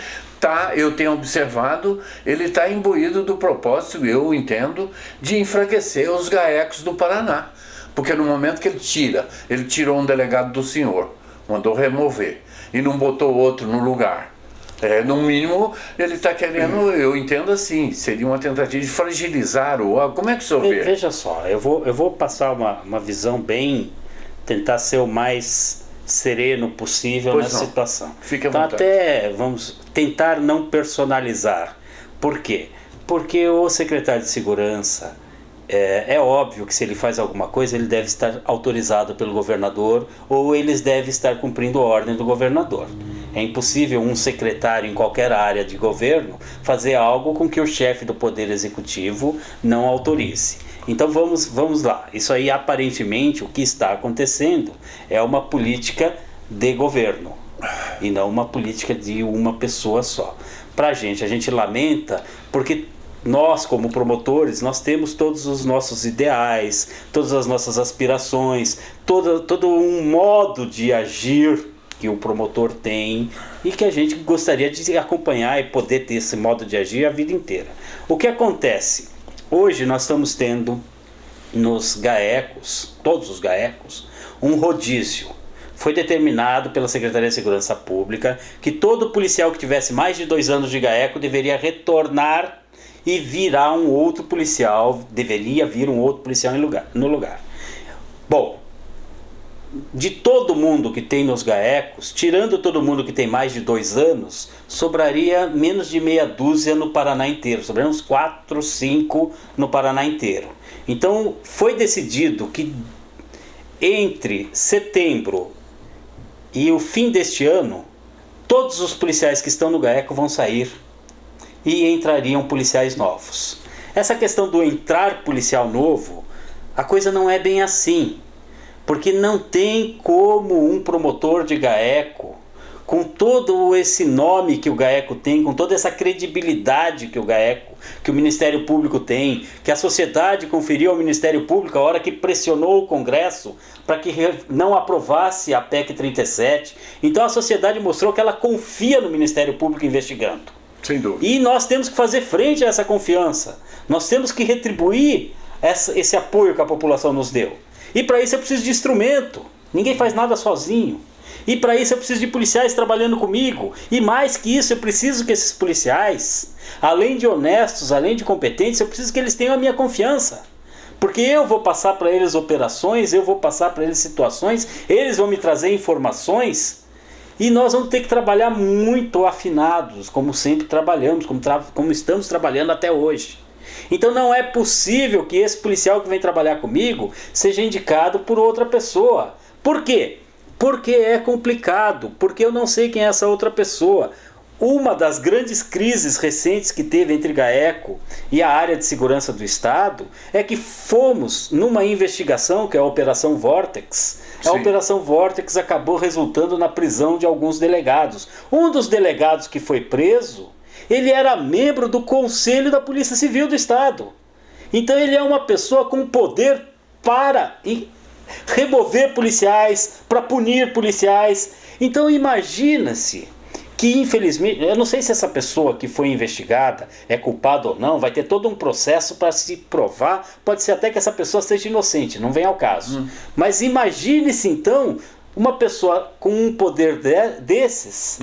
eu tenho observado, ele está imbuído do propósito, eu entendo, de enfraquecer os GAECos do Paraná. Porque no momento que ele tirou um delegado do senhor, mandou remover, e não botou outro no lugar. No mínimo, ele está querendo, eu entendo assim, seria uma tentativa de fragilizar o órgão. Como é que o senhor vê? Veja só, eu vou passar uma visão tentar ser o mais sereno possível nessa situação. Fique à então vontade. Até vamos tentar não personalizar. Por quê? Porque o secretário de Segurança, é óbvio que se ele faz alguma coisa, ele deve estar autorizado pelo governador ou eles devem estar cumprindo a ordem do governador. É impossível um secretário em qualquer área de governo fazer algo com que o chefe do Poder Executivo não autorize. Então vamos lá. Isso aí, aparentemente, o que está acontecendo é uma política de governo e não uma política de uma pessoa só. A gente lamenta porque nós, como promotores, nós temos todos os nossos ideais, todas as nossas aspirações, todo um modo de agir que o promotor tem e que a gente gostaria de acompanhar e poder ter esse modo de agir a vida inteira. O que acontece? Hoje nós estamos tendo nos GAECos, todos os GAECos, um rodízio. Foi determinado pela Secretaria de Segurança Pública que todo policial que tivesse mais de 2 anos de GAECO deveria retornar e virar um outro policial, deveria vir um outro policial no lugar. Bom, de todo mundo que tem nos GAECos, tirando todo mundo que tem mais de 2 anos, sobraria menos de meia dúzia no Paraná inteiro, sobrariam uns 4, 5 no Paraná inteiro. Então foi decidido que entre setembro e o fim deste ano, todos os policiais que estão no GAECO vão sair e entrariam policiais novos. Essa questão do entrar policial novo, a coisa não é bem assim. Porque não tem como um promotor de GAECO, com todo esse nome que o GAECO tem, com toda essa credibilidade que o Ministério Público tem, que a sociedade conferiu ao Ministério Público a hora que pressionou o Congresso para que não aprovasse a PEC 37. Então a sociedade mostrou que ela confia no Ministério Público investigando. Sem dúvida. E nós temos que fazer frente a essa confiança. Nós temos que retribuir esse apoio que a população nos deu. E para isso eu preciso de instrumento. Ninguém faz nada sozinho. E para isso eu preciso de policiais trabalhando comigo. E mais que isso, eu preciso que esses policiais, além de honestos, além de competentes, eu preciso que eles tenham a minha confiança. Porque eu vou passar para eles operações, eu vou passar para eles situações, eles vão me trazer informações E nós vamos ter que trabalhar muito afinados, como sempre trabalhamos, como estamos trabalhando até hoje. Então não é possível que esse policial que vem trabalhar comigo seja indicado por outra pessoa. Por quê? Porque é complicado, porque eu não sei quem é essa outra pessoa. Uma das grandes crises recentes que teve entre GAECO e a área de segurança do Estado é que fomos numa investigação, que é a Operação Vortex. A Operação Vortex acabou resultando na prisão de alguns delegados. Um dos delegados que foi preso, ele era membro do Conselho da Polícia Civil do Estado. Então ele é uma pessoa com poder para remover policiais, para punir policiais. Então imagina-se que, infelizmente, eu não sei se essa pessoa que foi investigada é culpada ou não, vai ter todo um processo para se provar, pode ser até que essa pessoa seja inocente, não vem ao caso. Mas imagine-se então uma pessoa com um poder desses,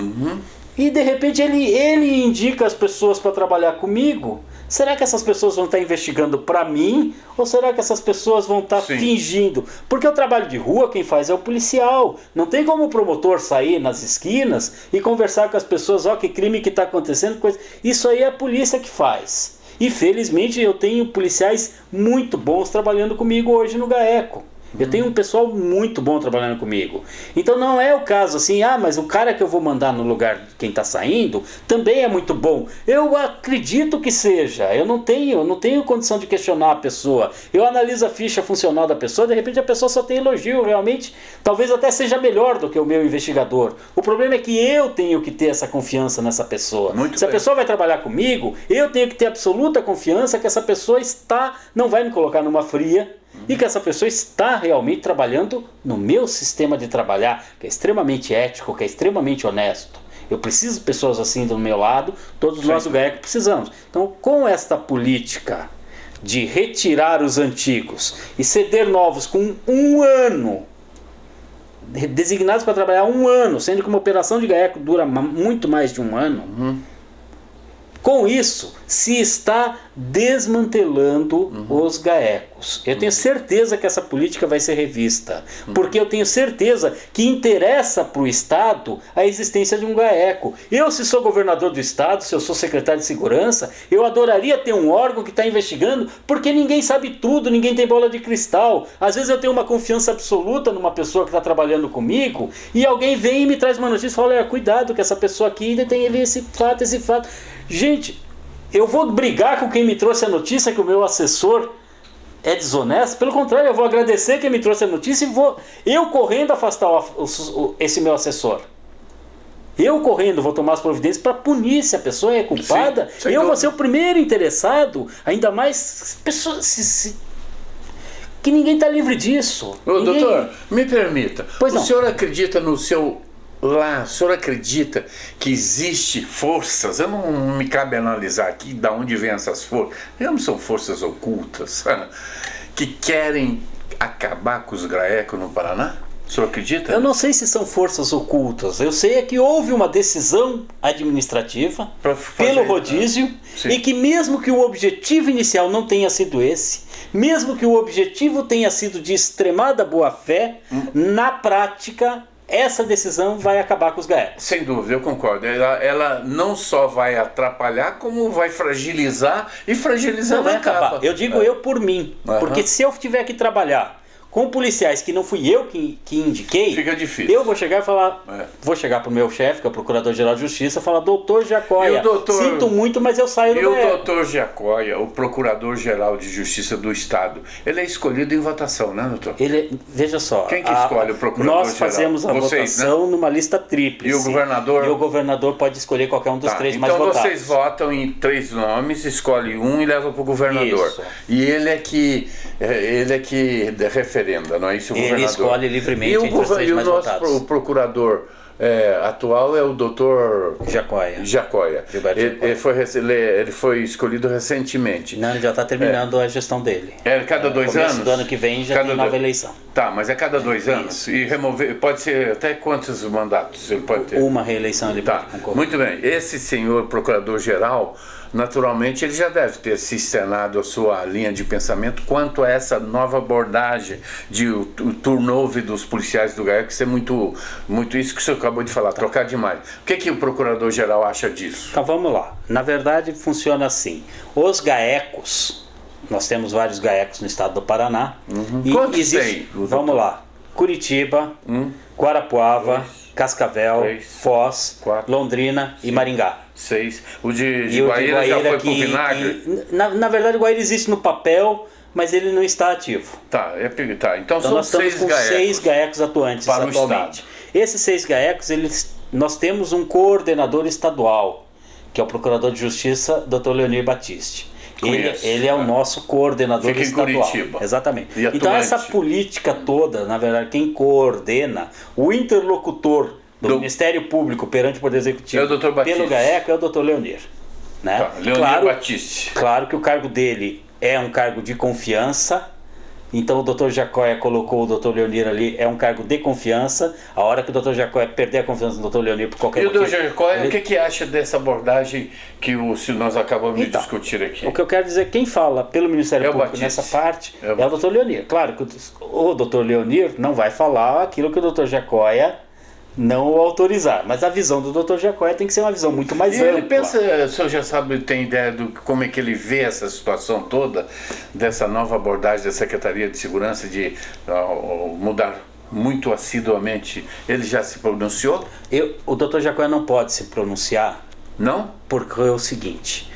e de repente ele indica as pessoas para trabalhar comigo. Será que essas pessoas vão estar investigando para mim? Ou será que essas pessoas vão estar fingindo? Porque o trabalho de rua quem faz é o policial. Não tem como o promotor sair nas esquinas e conversar com as pessoas, que crime que está acontecendo, coisa. Isso aí é a polícia que faz. E felizmente eu tenho policiais muito bons trabalhando comigo hoje no GAECO. Eu tenho um pessoal muito bom trabalhando comigo. Então não é o caso assim, mas o cara que eu vou mandar no lugar de quem está saindo também é muito bom. Eu acredito que seja. Eu não tenho condição de questionar a pessoa. Eu analiso a ficha funcional da pessoa, de repente a pessoa só tem elogio, realmente. Talvez até seja melhor do que o meu investigador. O problema é que eu tenho que ter essa confiança nessa pessoa. Se a pessoa vai trabalhar comigo, eu tenho que ter absoluta confiança que essa pessoa não vai me colocar numa fria, e que essa pessoa está realmente trabalhando no meu sistema de trabalhar, que é extremamente ético, que é extremamente honesto. Eu preciso de pessoas assim do meu lado, todos nós do GAECO precisamos. Então, com esta política de retirar os antigos e ceder novos com 1 ano, designados para trabalhar 1 ano, sendo que uma operação de GAECO dura muito mais de 1 ano, com isso, se está desmantelando os GAECOs. Eu tenho certeza que essa política vai ser revista, porque eu tenho certeza que interessa para o Estado a existência de um GAECO. Eu, se sou governador do Estado, se eu sou secretário de Segurança, eu adoraria ter um órgão que está investigando, porque ninguém sabe tudo, ninguém tem bola de cristal. Às vezes eu tenho uma confiança absoluta numa pessoa que está trabalhando comigo, e alguém vem e me traz uma notícia e fala, olha, cuidado que essa pessoa aqui ainda tem esse fato. Gente, eu vou brigar com quem me trouxe a notícia que o meu assessor é desonesto? Pelo contrário, eu vou agradecer quem me trouxe a notícia e vou correndo afastar esse meu assessor. Eu correndo vou tomar as providências para punir se a pessoa é culpada. Eu vou ser o primeiro interessado, ainda mais pessoas... que ninguém está livre disso. Doutor, me permita. Pois não. O senhor acredita no seu... o senhor acredita que existe forças, eu não me cabe analisar aqui de onde vêm essas forças, não são forças ocultas, que querem acabar com os GAECO no Paraná? O senhor acredita? Eu não sei se são forças ocultas, eu sei que houve uma decisão administrativa pelo rodízio, e que mesmo que o objetivo inicial não tenha sido esse, mesmo que o objetivo tenha sido de extremada boa-fé, na prática... essa decisão vai acabar com os GAECOs. Sem dúvida, eu concordo. Ela não só vai atrapalhar, como vai fragilizar, e fragilizar não vai acabar. Eu digo eu por mim, porque se eu tiver que trabalhar com policiais que não fui eu que indiquei, fica difícil. Eu vou chegar e falar, vou chegar pro meu chefe, que é o Procurador-Geral de Justiça, falar, doutor Giacoia, sinto muito, mas eu saio do GAECO. E o doutor Giacoia, o Procurador-Geral de Justiça do Estado, ele é escolhido em votação, né, doutor? Veja só. Quem que escolhe o Procurador-Geral? Nós fazemos a votação, né, numa lista tríplice. E o governador? E o governador pode escolher qualquer um dos 3 mais votados. Então vocês votam em 3 nomes, escolhe um e leva pro governador. Isso. E ele é que referenda, não é isso, o governador? Ele escolhe livremente entre os 3 mais votados. E o nosso procurador atual é o doutor Giacoia. Ele foi escolhido recentemente. Não, ele já está terminando a gestão dele. Cada 2 anos? No começo do ano que vem já tem nova eleição. Tá, mas é cada 2 anos? E remover, pode ser até quantos mandatos ele pode ter? Uma reeleição ele pode Tá, concorrer. muito bem. Esse senhor procurador-geral, naturalmente, ele já deve ter se externado a sua linha de pensamento quanto a essa nova abordagem de o turnover dos policiais do GAECO, que isso é muito isso que o senhor acabou de falar, trocar demais. O que o procurador-geral acha disso? Então vamos lá. Na verdade, funciona assim. Os GAECOS, nós temos vários GAECOS no estado do Paraná. E quantos tem? Vamos lá. Curitiba, Guarapuava, Cascavel, Foz, 4, Londrina e Maringá. 6. O de Guaíra já foi pro vinagre? Na verdade, o Guaíra existe no papel, mas ele não está ativo. Tá. Então são nós estamos 6 com GAECOS. 6 GAECOS atuantes para atualmente. Esses 6 GAECOS, nós temos um coordenador estadual, que é o Procurador de Justiça, Dr. Leonir Batiste. Ele é o nosso coordenador estadual. Fica em Curitiba. Exatamente. Então essa política toda, na verdade, quem coordena, o interlocutor do Ministério Público perante o Poder Executivo é o Dr. Batiste. Pelo GAECO é o Dr. Leonir. Né? Tá, Leonir Batiste. Claro que o cargo dele é um cargo de confiança. Então o Dr. Jacóia colocou o Dr. Leonir ali, é um cargo de confiança. A hora que o Dr. Jacóia perder a confiança do Dr. Leonir por qualquer motivo... E o Dr. Jacóia, o que acha dessa abordagem que nós acabamos de discutir aqui? O que eu quero dizer, quem fala pelo Ministério Público nessa parte é o Dr. Leonir. Claro que o Dr. Leonir não vai falar aquilo que o Dr. Jacóia não o autorizar, mas a visão do Dr. Jacóia tem que ser uma visão muito mais ampla. Ele pensa, o senhor já sabe, tem ideia de como é que ele vê essa situação toda, dessa nova abordagem da Secretaria de Segurança de mudar muito assiduamente? Ele já se pronunciou? O Dr. Jacóia não pode se pronunciar. Não? Porque é o seguinte,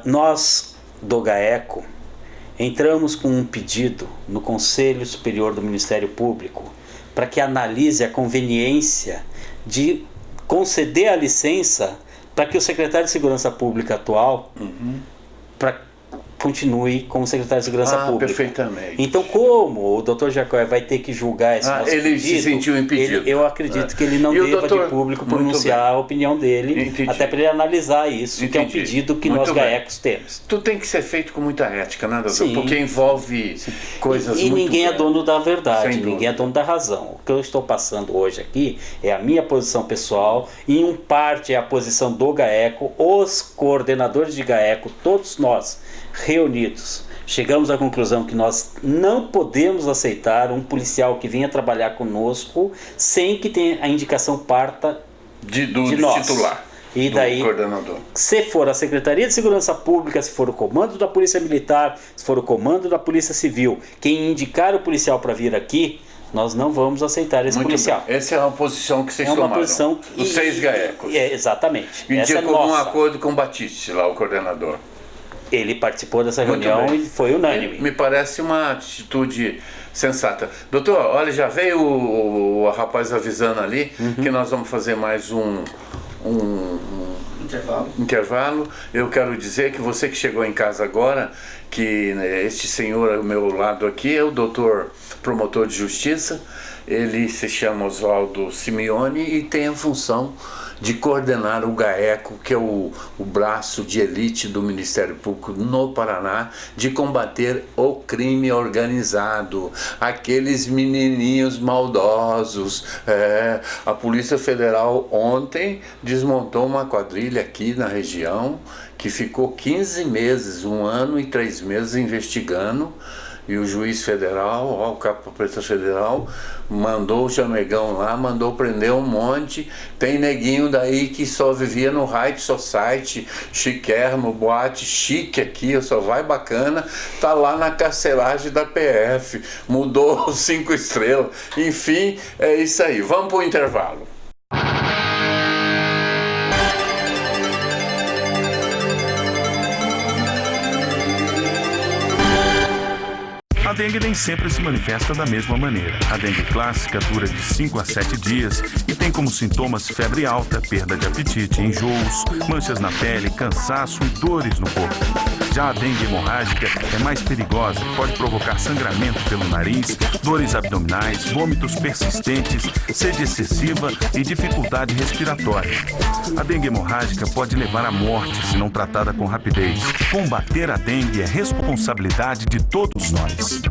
nós do GAECO entramos com um pedido no Conselho Superior do Ministério Público para que analise a conveniência de conceder a licença para que o secretário de Segurança Pública atual continue como secretário de Segurança Pública. Perfeitamente. Então, como o Dr. Jacóia vai ter que julgar esse nosso ele pedido, se sentiu impedido. Eu acredito que ele não deva de público pronunciar a opinião dele, até para ele analisar isso, que é um pedido que nós GAECOS temos. Tudo tem que ser feito com muita ética, né, doutor? Porque envolve coisas muito... E ninguém é dono da verdade, Sem ninguém é dono da razão. O que eu estou passando hoje aqui é a minha posição pessoal, e em parte é a posição do GAECO, os coordenadores de GAECO, todos nós reunidos, chegamos à conclusão que nós não podemos aceitar um policial que venha trabalhar conosco sem que tenha a indicação parta de nós. Titular. E daí, se for a Secretaria de Segurança Pública, se for o comando da Polícia Militar, se for o comando da Polícia Civil, quem indicar o policial para vir aqui, nós não vamos aceitar esse policial. Bem. Essa é uma posição que vocês tomaram. Posição os 6 GAECOS. Exatamente. E de comum acordo com o Batiste, lá, o coordenador. Ele participou dessa reunião e foi unânime. Me parece uma atitude sensata. Doutor, olha, já veio o rapaz avisando ali que nós vamos fazer mais um intervalo. Eu quero dizer que você que chegou em casa agora, que este senhor ao meu lado aqui é o doutor promotor de justiça. Ele se chama Oswaldo Simeone e tem a função de coordenar o GAECO, que é o braço de elite do Ministério Público no Paraná, de combater o crime organizado, aqueles menininhos maldosos. A Polícia Federal ontem desmontou uma quadrilha aqui na região que ficou 15 meses, 1 ano e 3 meses investigando. E o juiz federal, o capitão federal, mandou o chamegão lá, mandou prender um monte. Tem neguinho daí que só vivia no high society, chiquérrimo, boate chique aqui, só vai bacana, tá lá na carceragem da PF, mudou 5 estrelas. Enfim, é isso aí. Vamos pro intervalo. A dengue nem sempre se manifesta da mesma maneira. A dengue clássica dura de 5 a 7 dias e tem como sintomas febre alta, perda de apetite, enjoos, manchas na pele, cansaço e dores no corpo. Já a dengue hemorrágica é mais perigosa, pode provocar sangramento pelo nariz, dores abdominais, vômitos persistentes, sede excessiva e dificuldade respiratória. A dengue hemorrágica pode levar à morte se não tratada com rapidez. Combater a dengue é responsabilidade de todos nós.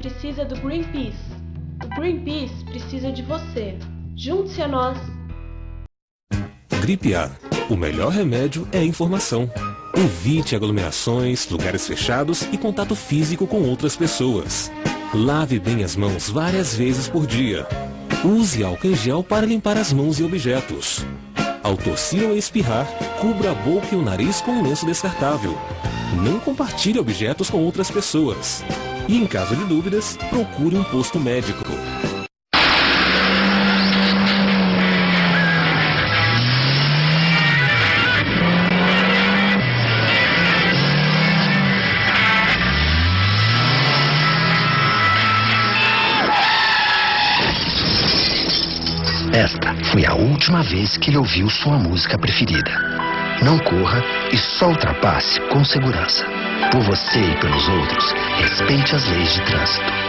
precisa do Greenpeace. O Greenpeace precisa de você. Junte-se a nós. Gripe A. O melhor remédio é a informação. Evite aglomerações, lugares fechados e contato físico com outras pessoas. Lave bem as mãos várias vezes por dia. Use álcool em gel para limpar as mãos e objetos. Ao tossir ou espirrar, cubra a boca e o nariz com um lenço descartável. Não compartilhe objetos com outras pessoas. E em caso de dúvidas, procure um posto médico. Esta foi a última vez que ele ouviu sua música preferida. Não corra e só ultrapasse com segurança. Por você e pelos outros, respeite as leis de trânsito.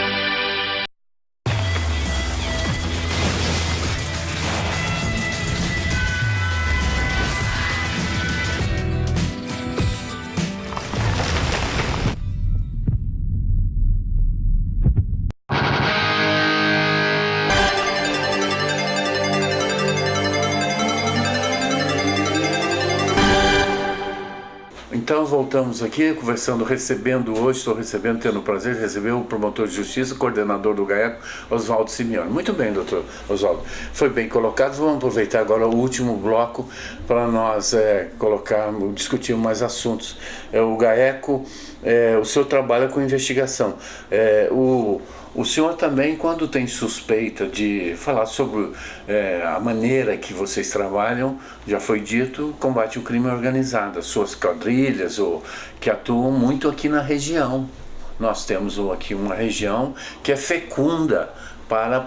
Então voltamos aqui, conversando, estou recebendo, tendo o prazer de receber o promotor de justiça, coordenador do GAECO, Oswaldo Simeone. Muito bem, doutor Oswaldo, foi bem colocado. Vamos aproveitar agora o último bloco para nós discutir mais assuntos. O GAECO, o senhor trabalha com investigação. O senhor também, quando tem suspeita de falar sobre a maneira que vocês trabalham, já foi dito, combate o crime organizado, as suas quadrilhas que atuam muito aqui na região. Nós temos aqui uma região que é fecunda para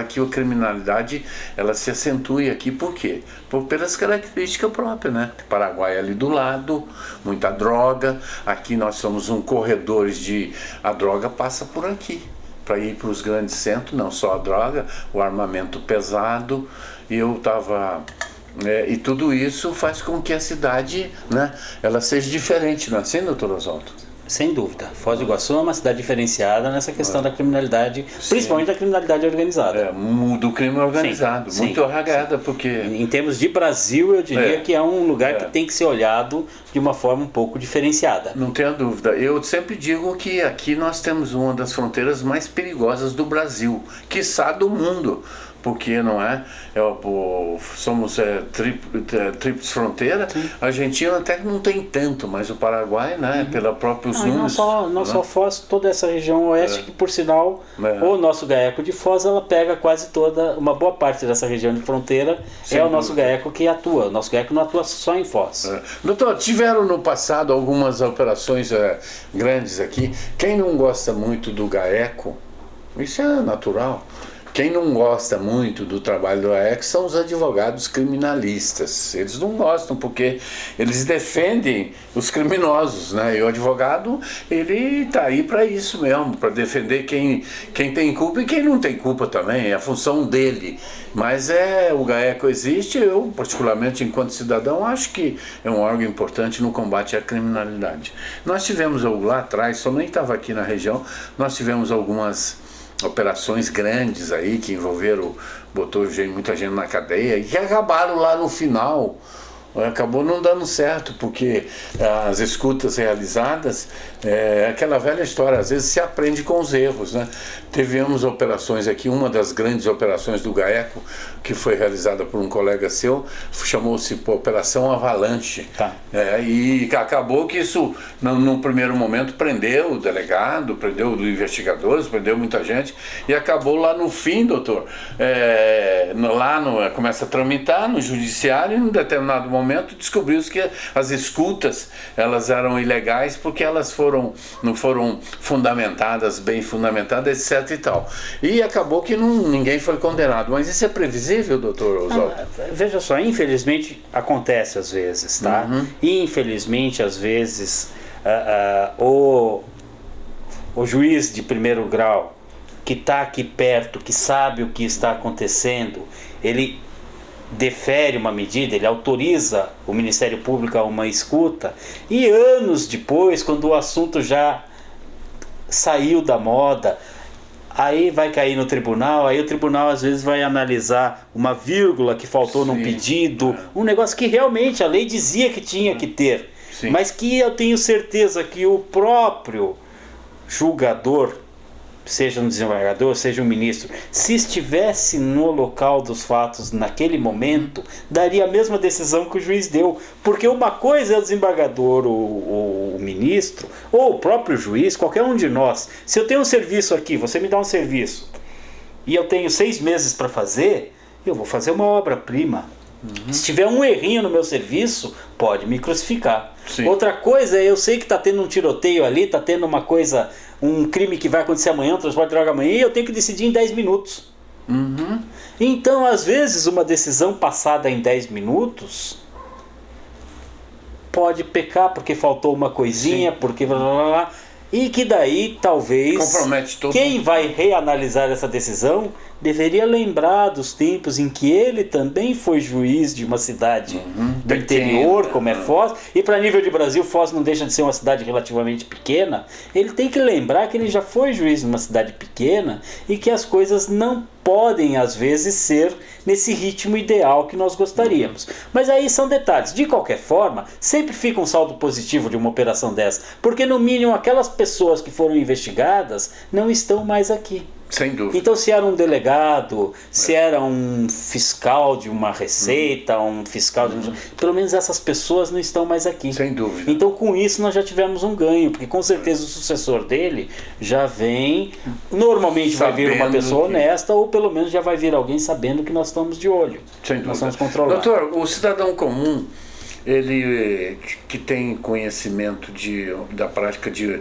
que a criminalidade ela se acentue aqui. Por quê? Pelas características próprias, né? Paraguai é ali do lado, muita droga. Aqui nós somos um corredor a droga passa por aqui, para ir para os grandes centros, não só a droga, o armamento pesado. E tudo isso faz com que a cidade, né, ela seja diferente, não é assim, doutor Oswaldo? Sem dúvida. Foz do Iguaçu é uma cidade diferenciada nessa questão da criminalidade, principalmente da criminalidade organizada. Do crime organizado, sim, muito arraigada, porque... Em termos de Brasil, eu diria que é um lugar que tem que ser olhado de uma forma um pouco diferenciada. Não tenha dúvida. Eu sempre digo que aqui nós temos uma das fronteiras mais perigosas do Brasil, quiçá do mundo. Porque não somos tríplice fronteira. A Argentina até não tem tanto, mas o Paraguai, né, pela próprios números. Não só Foz, toda essa região oeste, que por sinal, o nosso GAECO de Foz, ela pega quase uma boa parte dessa região de fronteira. O nosso GAECO que atua. O nosso GAECO não atua só em Foz. Doutor, tiveram no passado algumas operações grandes aqui. Quem não gosta muito do GAECO, isso é natural. Quem não gosta muito do trabalho do GAECO são os advogados criminalistas. Eles não gostam porque eles defendem os criminosos, né? E o advogado, ele está aí para isso mesmo, para defender quem tem culpa e quem não tem culpa também. É a função dele. Mas o GAECO existe. Eu, particularmente, enquanto cidadão, acho que é um órgão importante no combate à criminalidade. Nós tivemos lá atrás, só nem estava aqui na região, nós tivemos algumas operações grandes aí que botou muita gente na cadeia e que acabaram lá no final. Acabou não dando certo, porque as escutas realizadas, aquela velha história, às vezes se aprende com os erros, né? Tivemos operações aqui, uma das grandes operações do GAECO, que foi realizada por um colega seu, chamou-se Operação Avalanche. E acabou que isso, no primeiro momento, prendeu o delegado, prendeu os investigadores, prendeu muita gente, e acabou lá no fim, doutor, começa a tramitar no judiciário, e em um determinado momento descobriu-se que as escutas elas eram ilegais porque elas não foram bem fundamentadas, etc e tal. E acabou que ninguém foi condenado. Mas isso é previsível, doutor Oswaldo? Veja só, infelizmente acontece às vezes, tá? Infelizmente, às vezes, o juiz de primeiro grau que está aqui perto, que sabe o que está acontecendo, ele defere uma medida, ele autoriza o Ministério Público a uma escuta, e anos depois, quando o assunto já saiu da moda, aí vai cair no tribunal, aí o tribunal às vezes vai analisar uma vírgula que faltou num pedido, um negócio que realmente a lei dizia que tinha que ter, mas que eu tenho certeza que o próprio julgador, seja um desembargador, seja um ministro, se estivesse no local dos fatos naquele momento, daria a mesma decisão que o juiz deu. Porque uma coisa é o desembargador, o ministro, ou o próprio juiz, qualquer um de nós. Se eu tenho um serviço aqui, você me dá um serviço, e eu tenho 6 meses para fazer, eu vou fazer uma obra-prima. Se tiver um errinho no meu serviço, pode me crucificar. Outra coisa é, eu sei que está tendo um tiroteio ali, está tendo uma coisa, um crime que vai acontecer amanhã, um transporte de droga amanhã, e eu tenho que decidir em 10 minutos. Então, às vezes, uma decisão passada em 10 minutos pode pecar porque faltou uma coisinha, porque blá, blá, blá, e que daí talvez compromete todo quem vai reanalisar essa decisão deveria lembrar dos tempos em que ele também foi juiz de uma cidade do interior, como é Foz, e para nível de Brasil, Foz não deixa de ser uma cidade relativamente pequena. Ele tem que lembrar que ele já foi juiz de uma cidade pequena e que as coisas não podem às vezes ser nesse ritmo ideal que nós gostaríamos. Mas aí são detalhes. De qualquer forma, sempre fica um saldo positivo de uma operação dessa, porque no mínimo aquelas pessoas que foram investigadas não estão mais aqui. Sem dúvida. Então, se era um delegado, se era um fiscal de uma receita, um fiscal de... Pelo menos essas pessoas não estão mais aqui. Sem dúvida. Então, com isso, nós já tivemos um ganho, porque com certeza o sucessor dele já vem... Normalmente vai vir uma pessoa honesta, ou pelo menos já vai vir alguém sabendo que nós estamos de olho. Sem dúvida. Nós vamos controlar. Doutor, o cidadão comum, ele que tem conhecimento da prática de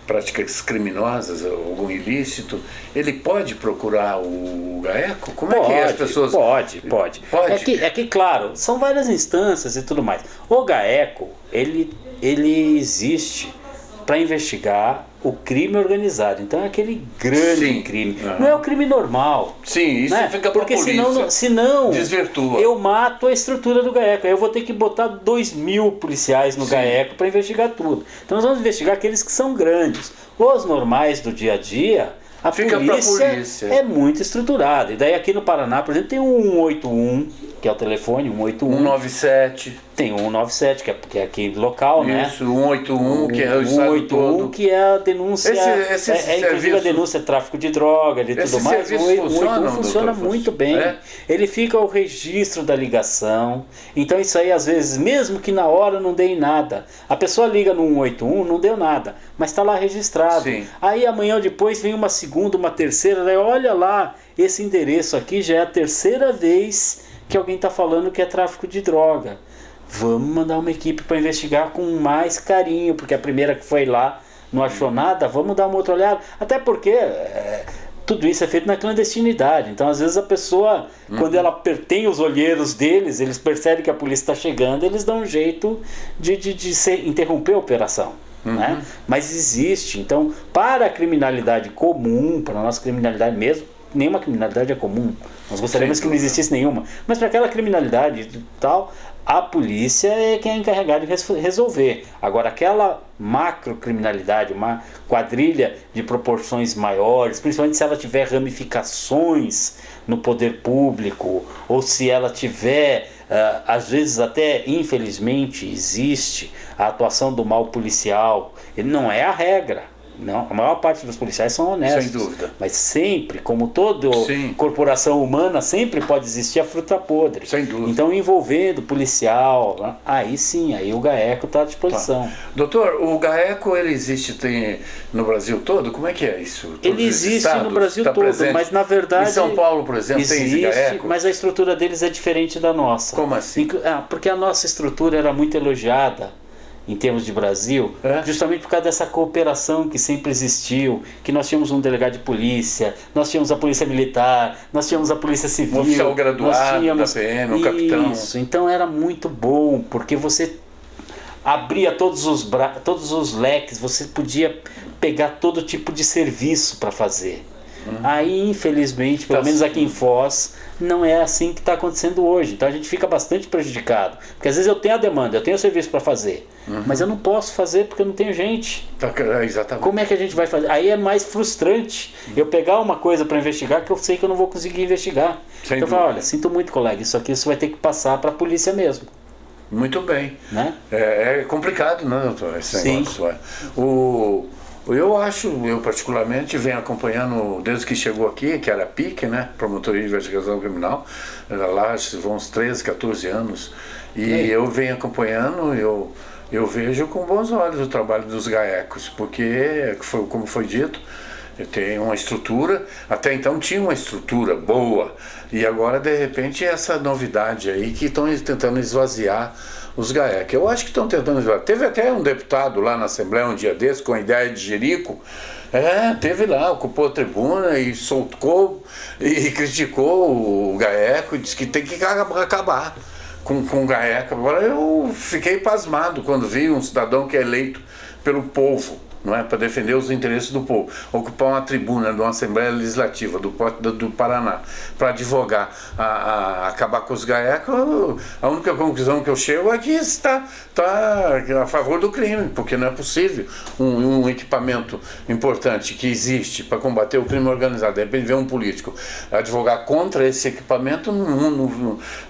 práticas criminosas, algum ilícito, ele pode procurar o GAECO? Como é que as pessoas... Pode. É que, claro, são várias instâncias e tudo mais. O GAECO, ele existe para investigar o crime organizado. Então é aquele grande crime. Não é o crime normal. Sim, isso fica para a polícia. Senão desvirtua. Eu mato a estrutura do GAECO. Eu vou ter que botar 2.000 policiais no GAECO para investigar tudo. Então nós vamos investigar aqueles que são grandes. Os normais do dia a dia, a polícia é muito estruturada. E daí aqui no Paraná, por exemplo, tem o 181, que é o telefone, 181. 197. Tem o 197, que é aqui local, né? Isso, 181, que é o estado todo. Que é a denúncia, inclusive a denúncia de tráfico de droga e tudo mais. O 181 funciona muito bem. Ele fica o registro da ligação. Então isso aí, às vezes, mesmo que na hora não dê em nada, a pessoa liga no 181, não deu nada, mas está lá registrado. Aí amanhã ou depois vem uma segunda, uma terceira, daí olha lá, esse endereço aqui já é a terceira vez que alguém está falando que é tráfico de droga. Vamos mandar uma equipe para investigar com mais carinho, porque a primeira que foi lá não achou nada, vamos dar uma outra olhada. Até porque tudo isso é feito na clandestinidade. Então, às vezes, a pessoa, quando ela tem os olheiros deles, eles percebem que a polícia está chegando, eles dão um jeito de interromper a operação. Né? Mas existe. Então, para a criminalidade comum, para a nossa criminalidade mesmo, nenhuma criminalidade é comum. Nós gostaríamos que não existisse nenhuma. Mas para aquela criminalidade e tal, a polícia é quem é encarregada de resolver. Agora, aquela macrocriminalidade, uma quadrilha de proporções maiores, principalmente se ela tiver ramificações no poder público, ou se ela tiver, às vezes até infelizmente existe a atuação do mal policial, ele não é a regra. Não, a maior parte dos policiais são honestos. Sem dúvida. Mas sempre, como toda corporação humana, sempre pode existir a fruta podre. Sem dúvida. Então, envolvendo policial, aí sim, aí o GAECO está à disposição. Doutor, o GAECO, ele existe no Brasil todo? Como é que é isso? Ele existe no Brasil todo, presente? Mas na verdade... Em São Paulo, por exemplo, existe, tem esse GAECO? Mas a estrutura deles é diferente da nossa. Como assim? Porque a nossa estrutura era muito elogiada em termos de Brasil, justamente por causa dessa cooperação que sempre existiu, que nós tínhamos um delegado de polícia, nós tínhamos a polícia militar, nós tínhamos a polícia civil, um oficial graduado da PM, um capitão. Isso, então era muito bom, porque você abria todos os leques, você podia pegar todo tipo de serviço para fazer. Aí, infelizmente, pelo menos aqui em Foz, não é assim que está acontecendo hoje. Então a gente fica bastante prejudicado. Porque às vezes eu tenho a demanda, eu tenho o serviço para fazer, mas eu não posso fazer porque eu não tenho gente. Exatamente. Como é que a gente vai fazer? Aí é mais frustrante eu pegar uma coisa para investigar que eu sei que eu não vou conseguir investigar. Então eu falo, olha, sinto muito, colega, isso aqui você vai ter que passar para a polícia mesmo. Muito bem. Né? É complicado, né, doutor? Esse negócio. Eu particularmente venho acompanhando desde que chegou aqui, que era a PIC, né? Promotoria de Investigação Criminal. Lá vão uns 13, 14 anos. E eu venho acompanhando, eu vejo com bons olhos o trabalho dos GAECos, porque, como foi dito, tem uma estrutura, até então tinha uma estrutura boa, e agora de repente essa novidade aí que estão tentando esvaziar os GAEC. Eu acho que estão tentando esvaziar. Teve até um deputado lá na Assembleia um dia desse com a ideia de Jerico, teve lá, ocupou a tribuna e soltou e criticou o GAEC e disse que tem que acabar com o GAEC. Agora eu fiquei pasmado quando vi um cidadão que é eleito pelo povo, não é, para defender os interesses do povo, ocupar uma tribuna de uma Assembleia Legislativa do Paraná para advogar a acabar com os GAEC. A única conclusão que eu chego é que está a favor do crime, porque não é possível um equipamento importante que existe para combater o crime organizado, de repente ver um político advogar contra esse equipamento,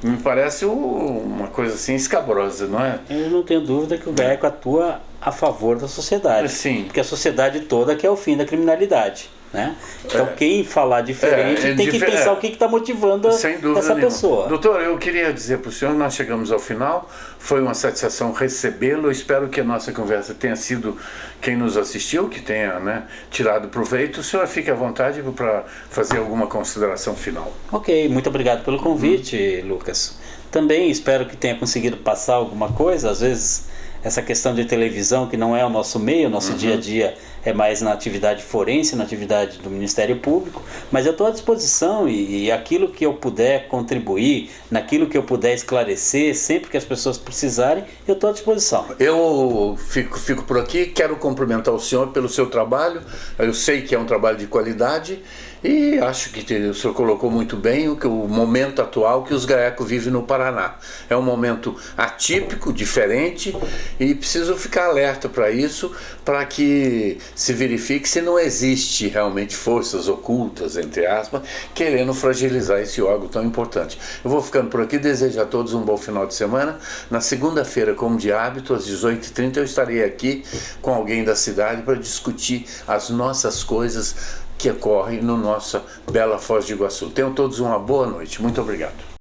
me parece uma coisa assim escabrosa, não é? Eu não tenho dúvida que o GAEC atua a favor da sociedade. Sim. Porque a sociedade toda quer o fim da criminalidade, né? Então quem falar diferente tem que pensar o que está motivando essa pessoa. Doutor, eu queria dizer para o senhor, nós chegamos ao final, foi uma satisfação recebê-lo, eu espero que a nossa conversa tenha sido, quem nos assistiu, que tenha, né, tirado proveito. O senhor fique à vontade para fazer alguma consideração final. Ok, muito obrigado pelo convite, Lucas. Também espero que tenha conseguido passar alguma coisa, às vezes essa questão de televisão, que não é o nosso meio, o nosso dia a dia é mais na atividade forense, na atividade do Ministério Público, mas eu estou à disposição e aquilo que eu puder contribuir, naquilo que eu puder esclarecer, sempre que as pessoas precisarem, eu estou à disposição. Eu fico por aqui, quero cumprimentar o senhor pelo seu trabalho, eu sei que é um trabalho de qualidade e acho que o senhor colocou muito bem o momento atual que os GAECO vivem no Paraná. É um momento atípico, diferente, e preciso ficar alerta para isso, para que se verifique se não existe realmente forças ocultas, entre aspas, querendo fragilizar esse órgão tão importante. Eu vou ficando por aqui, desejo a todos um bom final de semana. Na segunda-feira, como de hábito, às 18h30, eu estarei aqui com alguém da cidade para discutir as nossas coisas que ocorrem no nossa bela Foz do Iguaçu. Tenham todos uma boa noite. Muito obrigado.